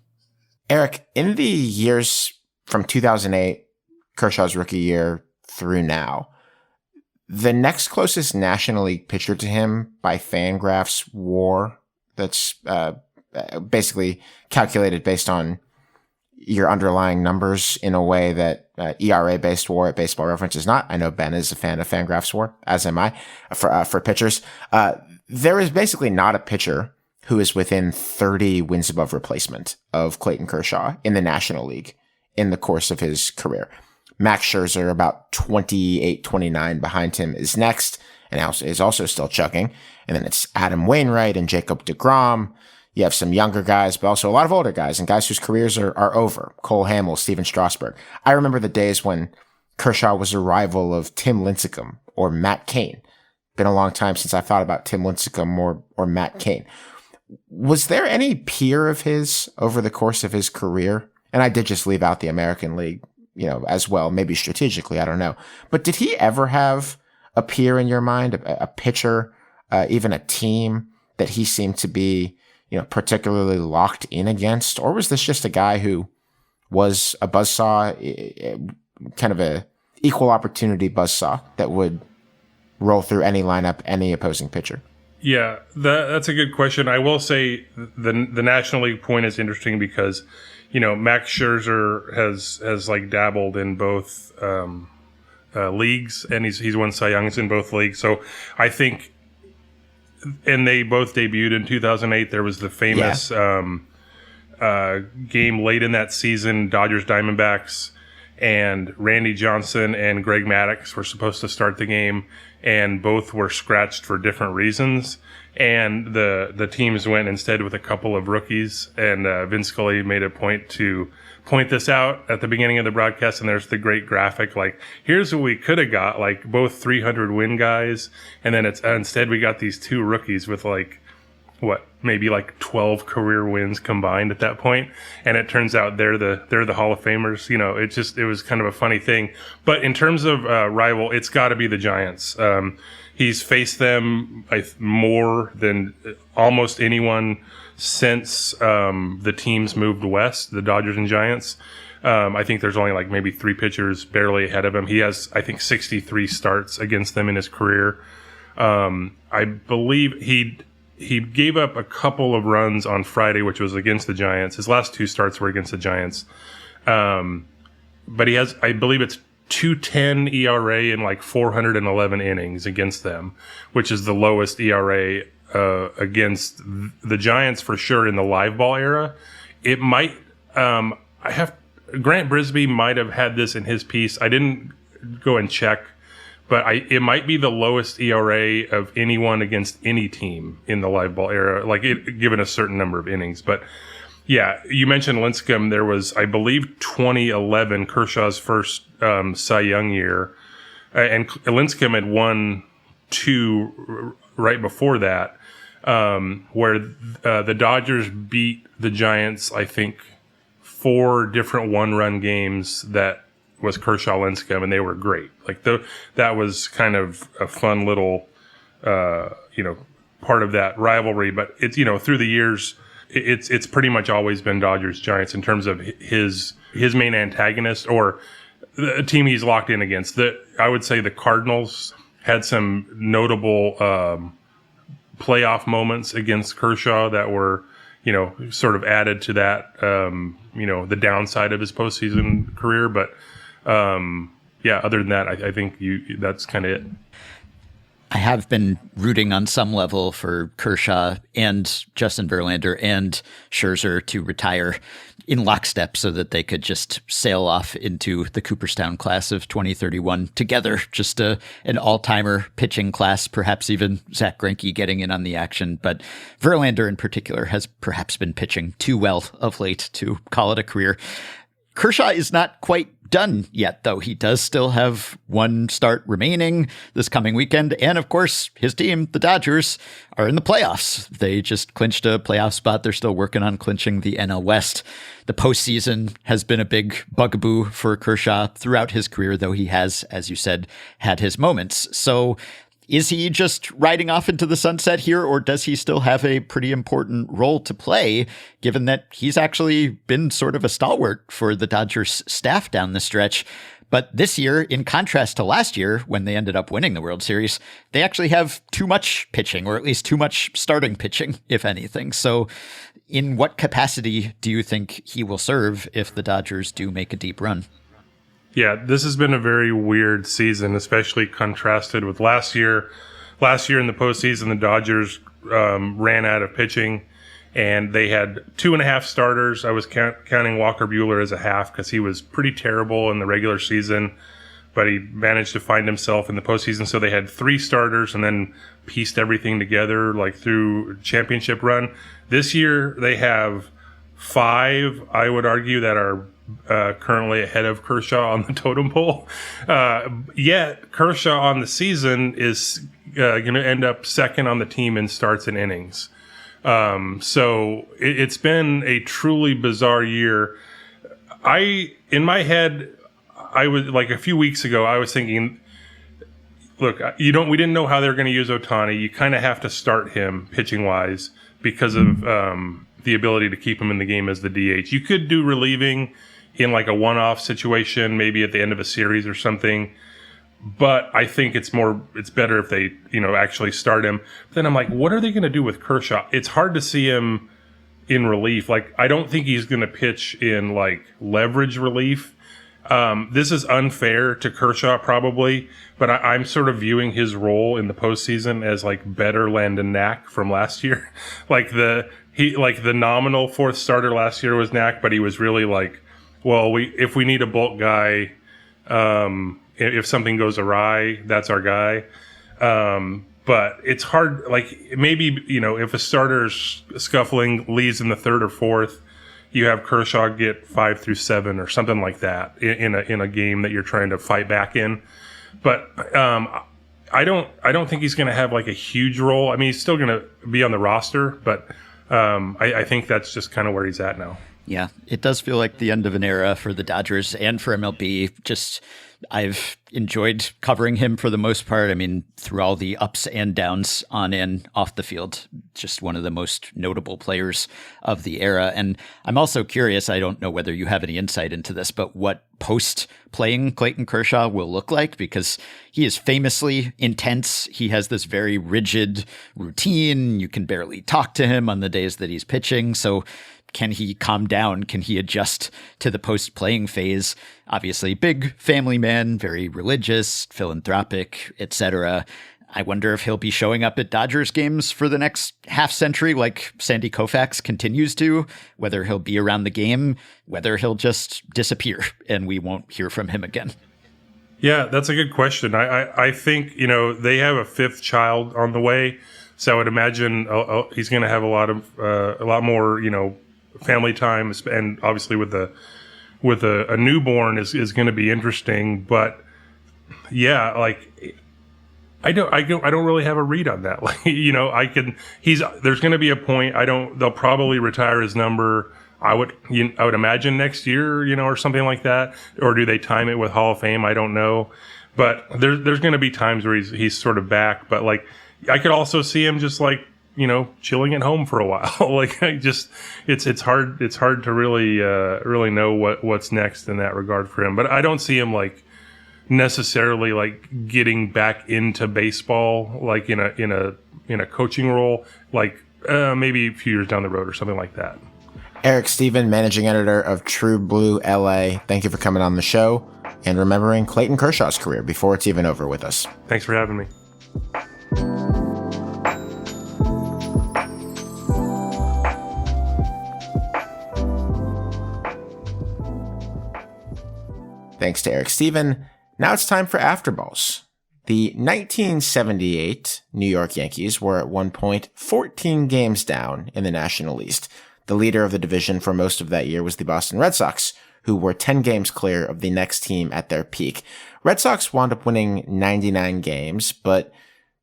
Eric, in the years from 2008, Kershaw's rookie year, through now, the next closest National League pitcher to him by Fangraphs WAR, that's basically calculated based on your underlying numbers in a way that ERA-based WAR at Baseball Reference is not. I know Ben is a fan of Fangraphs WAR, as am I, for pitchers. There is basically not a pitcher who is within 30 wins above replacement of Clayton Kershaw in the National League in the course of his career. Max Scherzer, about 28, 29 behind him, is next, and is also still chugging. And then it's Adam Wainwright and Jacob deGrom. You have some younger guys, but also a lot of older guys and guys whose careers are over. Cole Hamels, Steven Strasburg. I remember the days when Kershaw was a rival of Tim Lincecum or Matt Cain. Been a long time since I thought about Tim Lincecum or Matt Cain. Was there any peer of his over the course of his career? And I did just leave out the American League, as well, maybe strategically, I don't know. But did he ever have a peer in your mind, a pitcher, even a team that he seemed to be, particularly locked in against? Or was this just a guy who was a buzzsaw, kind of a equal opportunity buzzsaw that would roll through any lineup, any opposing pitcher? Yeah, that's a good question. I will say the National League point is interesting because, Max Scherzer has like dabbled in both leagues, and he's won Cy Youngs in both leagues. So I think, and they both debuted in 2008. There was the famous game late in that season, Dodgers Diamondbacks, and Randy Johnson and Greg Maddux were supposed to start the game, and both were scratched for different reasons. And the teams went instead with a couple of rookies, and Vince Scully made a point to point this out at the beginning of the broadcast, and there's the great graphic, like, here's what we could have got, like, both 300 win guys, and then instead we got these two rookies with, like, maybe like 12 career wins combined at that point. And it turns out they're the Hall of Famers. It was kind of a funny thing. But in terms of rival, it's got to be the Giants. He's faced them more than almost anyone since the teams moved west, the Dodgers and Giants. I think there's only like maybe 3 pitchers barely ahead of him. He has, I think, 63 starts against them in his career. I believe he gave up a couple of runs on Friday, which was against the Giants. His last 2 starts were against the Giants. But he has, I believe it's 2.10 ERA in like 411 innings against them, which is the lowest ERA against the Giants for sure in the live ball era. It might, Grant Brisbee might have had this in his piece. I didn't go and check, but it might be the lowest ERA of anyone against any team in the live ball era, given a certain number of innings. But yeah, you mentioned Lincecum. There was, I believe, 2011, Kershaw's first Cy Young year, and Lincecum had won 2 right before that, where the Dodgers beat the Giants, I think, 4 different one-run games that was Kershaw Lincecum, and they were great. That was kind of a fun little, part of that rivalry. But it's, through the years, it's pretty much always been Dodgers Giants in terms of his main antagonist or the team he's locked in against. I would say the Cardinals had some notable playoff moments against Kershaw that were, sort of added to that, the downside of his postseason career. But other than that, I think that's kind of it. I have been rooting on some level for Kershaw and Justin Verlander and Scherzer to retire in lockstep so that they could just sail off into the Cooperstown class of 2031 together. Just an all-timer pitching class, perhaps even Zach Greinke getting in on the action. But Verlander in particular has perhaps been pitching too well of late to call it a career. Kershaw is not quite done yet, though. He does still have 1 start remaining this coming weekend. And of course, his team, the Dodgers, are in the playoffs. They just clinched a playoff spot. They're still working on clinching the NL West. The postseason has been a big bugaboo for Kershaw throughout his career, though he has, as you said, had his moments. So is he just riding off into the sunset here, or does he still have a pretty important role to play, given that he's actually been sort of a stalwart for the Dodgers staff down the stretch? But this year, in contrast to last year, when they ended up winning the World Series, they actually have too much pitching, or at least too much starting pitching, if anything. So in what capacity do you think he will serve if the Dodgers do make a deep run? Yeah, this has been a very weird season, especially contrasted with last year. Last year in the postseason, the Dodgers ran out of pitching, and they had 2.5 starters. I was counting Walker Buehler as a half because he was pretty terrible in the regular season, but he managed to find himself in the postseason. So they had 3 starters and then pieced everything together through championship run. This year they have 5, I would argue, that are currently ahead of Kershaw on the totem pole. Yet Kershaw on the season is going to end up second on the team in starts and innings. So it's been a truly bizarre year. In my head, I was a few weeks ago, I was thinking, look, we didn't know how they were going to use Ohtani. You kind of have to start him pitching wise because of the ability to keep him in the game as the DH. You could do relieving in a one-off situation, maybe at the end of a series or something. But I think it's better if they, actually start him. But then I'm like, what are they going to do with Kershaw? It's hard to see him in relief. I don't think he's going to pitch in leverage relief. This is unfair to Kershaw probably, but I'm sort of viewing his role in the postseason as better Landon Knack from last year. The nominal 4th starter last year was Knack, but he was really well, if we need a bulk guy, if something goes awry, that's our guy. But it's hard, like maybe, if a starter's scuffling, leaves in the third or fourth, you have Kershaw get 5 through 7 or something like that in a game that you're trying to fight back in. But I don't think he's going to have like a huge role. I mean, he's still going to be on the roster, but I think that's just kind of where he's at now. Yeah, it does feel like the end of an era for the Dodgers and for MLB. Just, I've enjoyed covering him for the most part. I mean, through all the ups and downs on and off the field, just one of the most notable players of the era. And I'm also curious, I don't know whether you have any insight into this, but what post-playing Clayton Kershaw will look like, because he is famously intense. He has this very rigid routine. You can barely talk to him on the days that he's pitching. So can he calm down? Can he adjust to the post-playing phase? Obviously, big family man, very religious, philanthropic, etc. I wonder if he'll be showing up at Dodgers games for the next half century like Sandy Koufax continues to, whether he'll be around the game, whether he'll just disappear and we won't hear from him again. Yeah, that's a good question. I think, they have a 5th child on the way. So I would imagine he's going to have a lot more, family time, and obviously with a newborn is going to be interesting. But yeah, like I don't really have a read on that. Like, there's going to be a point. They'll probably retire his number. I would imagine next year, or something like that. Or do they time it with Hall of Fame? I don't know. But there's going to be times where he's sort of back. But like, I could also see him just like, chilling at home for a while. Like, it's hard to really know what's next in that regard for him. But I don't see him like necessarily like getting back into baseball, like in a coaching role, like maybe a few years down the road or something like that. Eric Stephen, managing editor of True Blue LA, thank you for coming on the show and remembering Clayton Kershaw's career before it's even over with us. Thanks for having me. Thanks to Eric Stephen. Now it's time for Afterballs. The 1978 New York Yankees were at one point 14 games down in the National East. The leader of the division for most of that year was the Boston Red Sox, who were 10 games clear of the next team at their peak. Red Sox wound up winning 99 games, but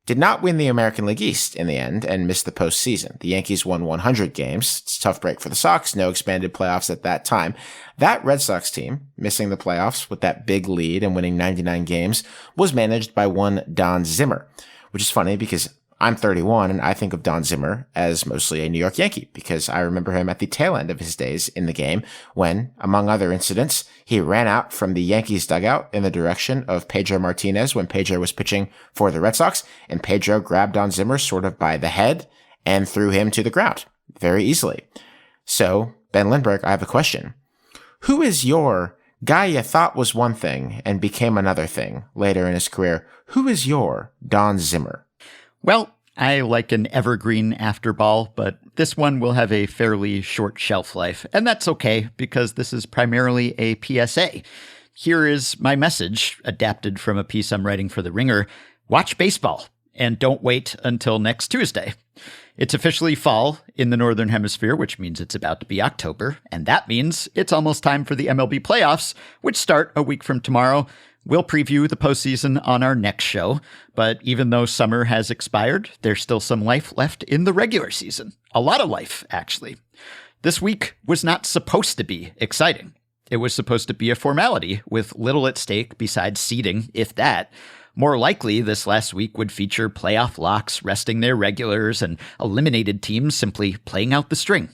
did not win the American League East in the end and missed the postseason. The Yankees won 100 games. It's a tough break for the Sox. No expanded playoffs at that time. That Red Sox team, missing the playoffs with that big lead and winning 99 games, was managed by one Don Zimmer, which is funny because I'm 31 and I think of Don Zimmer as mostly a New York Yankee because I remember him at the tail end of his days in the game when, among other incidents, he ran out from the Yankees dugout in the direction of Pedro Martinez when Pedro was pitching for the Red Sox, and Pedro grabbed Don Zimmer sort of by the head and threw him to the ground very easily. So, Ben Lindbergh, I have a question. Who is your guy you thought was one thing and became another thing later in his career? Who is your Don Zimmer? Well, I like an evergreen afterball, but this one will have a fairly short shelf life. And that's okay, because this is primarily a PSA. Here is my message, adapted from a piece I'm writing for The Ringer. Watch baseball, and don't wait until next Tuesday. It's officially fall in the Northern Hemisphere, which means it's about to be October. And that means it's almost time for the MLB playoffs, which start a week from tomorrow. We'll preview the postseason on our next show, but even though summer has expired, there's still some life left in the regular season. A lot of life, actually. This week was not supposed to be exciting. It was supposed to be a formality with little at stake besides seeding, if that. More likely, this last week would feature playoff locks resting their regulars and eliminated teams simply playing out the string.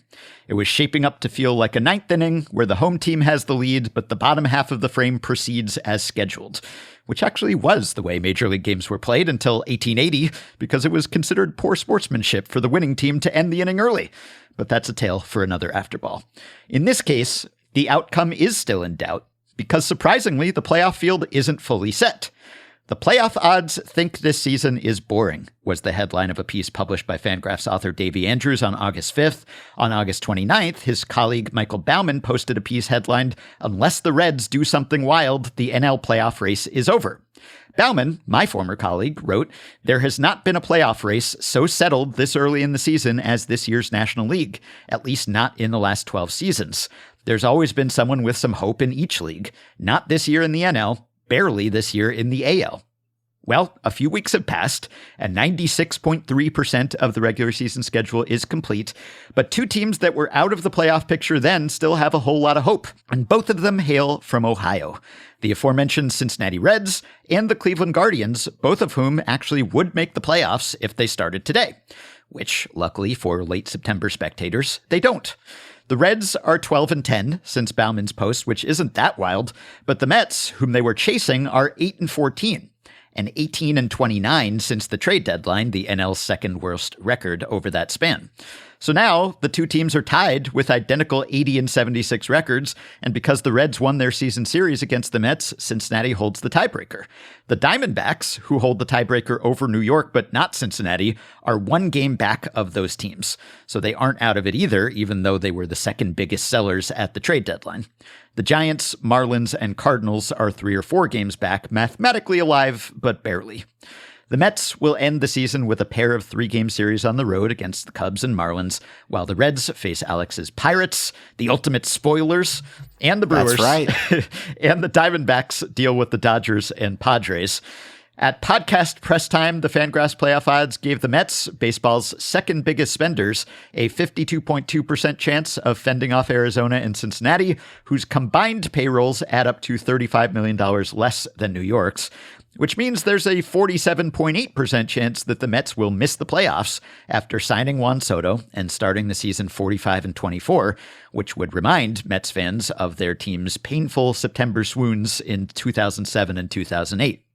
It was shaping up to feel like a ninth inning where the home team has the lead, but the bottom half of the frame proceeds as scheduled, which actually was the way Major League games were played until 1880 because it was considered poor sportsmanship for the winning team to end the inning early. But that's a tale for another afterball. In this case, the outcome is still in doubt because surprisingly, the playoff field isn't fully set. The playoff odds think this season is boring, was the headline of a piece published by Fangraphs author Davey Andrews on August 5th. On August 29th, his colleague Michael Bauman posted a piece headlined, "Unless the Reds do something wild, the NL playoff race is over." Bauman, my former colleague, wrote, "There has not been a playoff race so settled this early in the season as this year's National League, at least not in the last 12 seasons. There's always been someone with some hope in each league. Not this year in the NL, barely this year in the AL." Well, a few weeks have passed, and 96.3% of the regular season schedule is complete, but two teams that were out of the playoff picture then still have a whole lot of hope, and both of them hail from Ohio. The aforementioned Cincinnati Reds and the Cleveland Guardians, both of whom actually would make the playoffs if they started today, which, luckily for late September spectators, they don't. The Reds are 12-10 since Bauman's post, which isn't that wild, but the Mets, whom they were chasing, are 8-14. And 18-29 since the trade deadline, the NL's second worst record over that span. So now the two teams are tied with identical 80-76 records, and because the Reds won their season series against the Mets, Cincinnati holds the tiebreaker. The Diamondbacks, who hold the tiebreaker over New York but not Cincinnati, are one game back of those teams. So they aren't out of it either, even though they were the second biggest sellers at the trade deadline. The Giants, Marlins, and Cardinals are 3 or 4 games back, mathematically alive, but barely. The Mets will end the season with a pair of 3-game series on the road against the Cubs and Marlins, while the Reds face Alex's Pirates, the ultimate spoilers, and the Brewers. That's right. And the Diamondbacks deal with the Dodgers and Padres. At podcast press time, the Fangraphs playoff odds gave the Mets, baseball's second biggest spenders, a 52.2% chance of fending off Arizona and Cincinnati, whose combined payrolls add up to $35 million less than New York's, which means there's a 47.8% chance that the Mets will miss the playoffs after signing Juan Soto and starting the season 45-24, which would remind Mets fans of their team's painful September swoons in 2007 and 2008.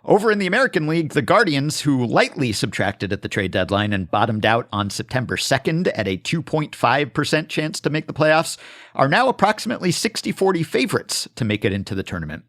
Over in the American League, the Guardians, who lightly subtracted at the trade deadline and bottomed out on September 2nd at a 2.5% chance to make the playoffs, are now approximately 60-40 favorites to make it into the tournament.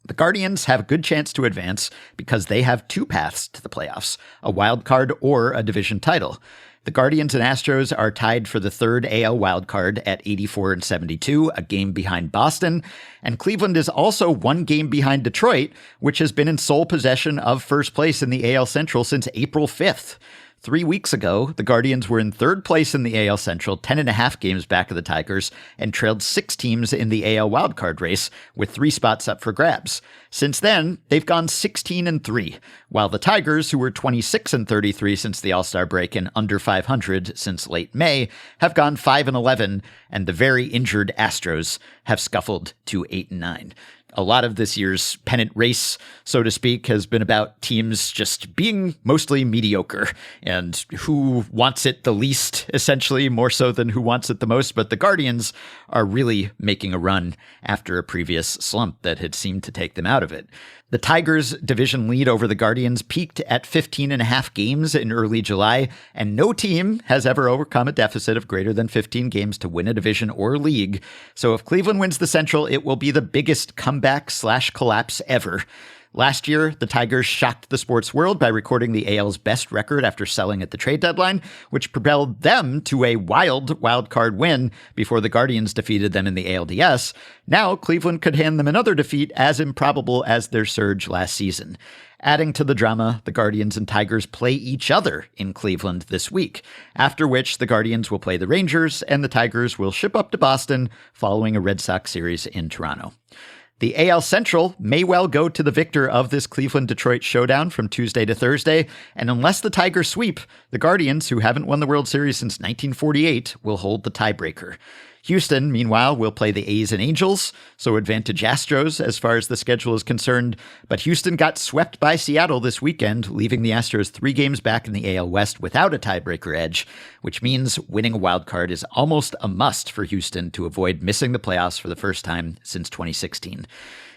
The Guardians have a good chance to advance because they have 2 paths to the playoffs, a wild card or a division title. The Guardians and Astros are tied for the 3rd AL wildcard at 84-72, a game behind Boston, and Cleveland is also 1 game behind Detroit, which has been in sole possession of first place in the AL Central since April 5th. 3 weeks ago, the Guardians were in 3rd place in the AL Central, 10.5 games back of the Tigers, and trailed 6 teams in the AL wildcard race, with 3 spots up for grabs. Since then, they've gone 16-3, while the Tigers, who were 26-33 since the All-Star break and under 500 since late May, have gone 5-11, and the very injured Astros have scuffled to 8-9. A lot of this year's pennant race, so to speak, has been about teams just being mostly mediocre and who wants it the least, essentially, more so than who wants it the most. But the Guardians are really making a run after a previous slump that had seemed to take them out of it. The Tigers' division lead over the Guardians peaked at 15.5 games in early July, and no team has ever overcome a deficit of greater than 15 games to win a division or league. So if Cleveland wins the Central, it will be the biggest comeback/collapse ever. Last year, the Tigers shocked the sports world by recording the AL's best record after selling at the trade deadline, which propelled them to a wild card win before the Guardians defeated them in the ALDS. Now, Cleveland could hand them another defeat as improbable as their surge last season. Adding to the drama, the Guardians and Tigers play each other in Cleveland this week, after which the Guardians will play the Rangers and the Tigers will ship up to Boston following a Red Sox series in Toronto. The AL Central may well go to the victor of this Cleveland-Detroit showdown from Tuesday to Thursday, and unless the Tigers sweep, the Guardians, who haven't won the World Series since 1948, will hold the tiebreaker. Houston, meanwhile, will play the A's and Angels, so advantage Astros as far as the schedule is concerned. But Houston got swept by Seattle this weekend, leaving the Astros 3 games back in the AL West without a tiebreaker edge, which means winning a wild card is almost a must for Houston to avoid missing the playoffs for the first time since 2016.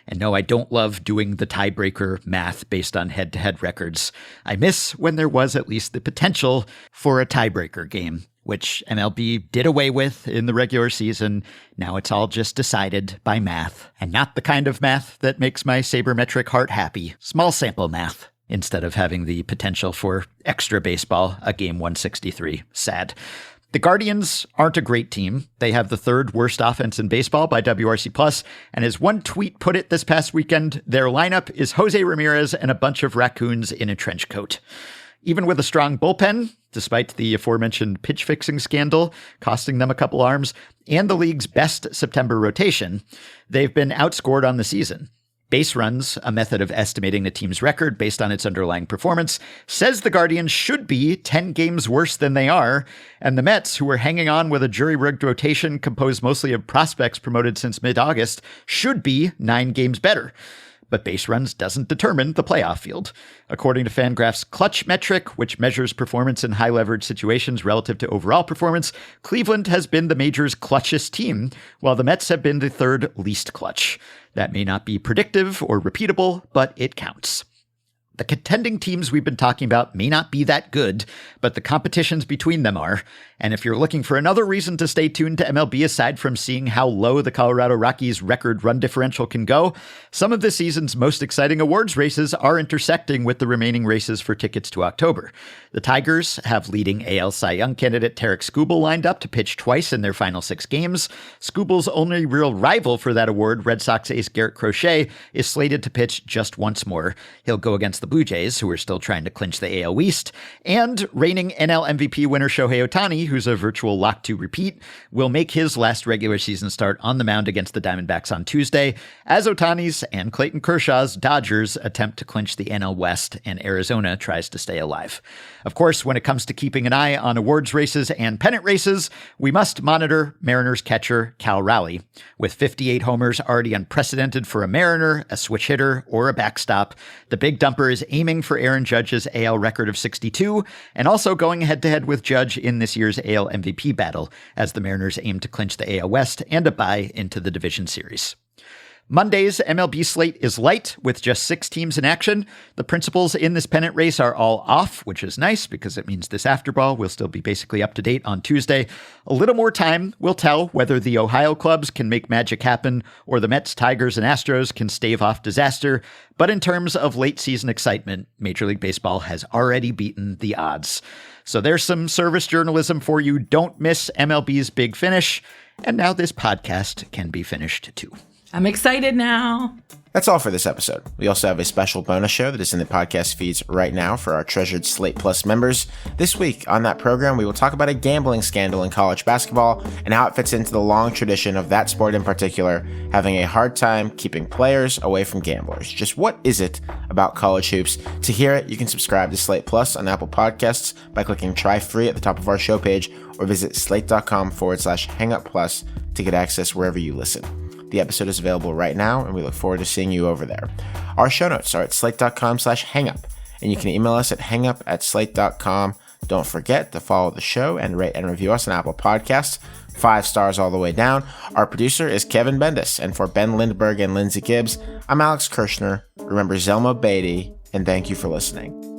And no, I don't love doing the tiebreaker math based on head-to-head records. I miss when there was at least the potential for a tiebreaker game. which MLB did away with in the regular season. Now it's all just decided by math, and not the kind of math that makes my sabermetric heart happy. Small sample math, instead of having the potential for extra baseball, a game 163. Sad. The Guardians aren't a great team. They have the third worst offense in baseball by WRC Plus, and as one tweet put it this past weekend, their lineup is Jose Ramirez and a bunch of raccoons in a trench coat. Even with a strong bullpen, despite the aforementioned pitch fixing scandal costing them a couple arms, and the league's best September rotation, they've been outscored on the season. Base runs, a method of estimating a team's record based on its underlying performance, says the Guardians should be 10 games worse than they are, and the Mets, who are hanging on with a jury-rigged rotation composed mostly of prospects promoted since mid-August, should be 9 games better. But base runs doesn't determine the playoff field. According to Fangraph's clutch metric, which measures performance in high-leverage situations relative to overall performance, Cleveland has been the major's clutchest team, while the Mets have been the third least clutch. That may not be predictive or repeatable, but it counts. The contending teams we've been talking about may not be that good, but the competitions between them are. And if you're looking for another reason to stay tuned to MLB aside from seeing how low the Colorado Rockies' record run differential can go, some of this season's most exciting awards races are intersecting with the remaining races for tickets to October. The Tigers have leading AL Cy Young candidate Tarik Skubal lined up to pitch twice in their final 6 games. Skubal's only real rival for that award, Red Sox ace Garrett Crochet, is slated to pitch just once more. He'll go against the Blue Jays, who are still trying to clinch the AL East, and reigning NL MVP winner Shohei Ohtani, who's a virtual lock to repeat, will make his last regular season start on the mound against the Diamondbacks on Tuesday, as Ohtani's and Clayton Kershaw's Dodgers attempt to clinch the NL West and Arizona tries to stay alive. Of course, when it comes to keeping an eye on awards races and pennant races, we must monitor Mariners catcher Cal Raleigh. With 58 homers already unprecedented for a Mariner, a switch hitter, or a backstop, the big dumper is aiming for Aaron Judge's AL record of 62, and also going head-to-head with Judge in this year's AL MVP battle, as the Mariners aim to clinch the AL West and a bye into the division series. Monday's MLB slate is light, with just 6 teams in action. The principals in this pennant race are all off, which is nice because it means this Afterball will still be basically up to date on Tuesday. A little more time will tell whether the Ohio clubs can make magic happen or the Mets, Tigers, and Astros can stave off disaster. But in terms of late season excitement, Major League Baseball has already beaten the odds. So there's some service journalism for you. Don't miss MLB's big finish. And now this podcast can be finished too. I'm excited now. That's all for this episode. We also have a special bonus show that is in the podcast feeds right now for our treasured Slate Plus members. This week on that program, we will talk about a gambling scandal in college basketball and how it fits into the long tradition of that sport in particular, having a hard time keeping players away from gamblers. Just what is it about college hoops? To hear it, you can subscribe to Slate Plus on Apple Podcasts by clicking Try Free at the top of our show page, or visit slate.com/hangup+ to get access wherever you listen. The episode is available right now, and we look forward to seeing you over there. Our show notes are at slate.com/hangup, and you can email us at hangup@slate.com. Don't forget to follow the show and rate and review us on Apple Podcasts. 5 stars all the way down. Our producer is Kevin Bendis, and for Ben Lindbergh and Lindsay Gibbs, I'm Alex Kirshner. Remember Zelma Beatty, and thank you for listening.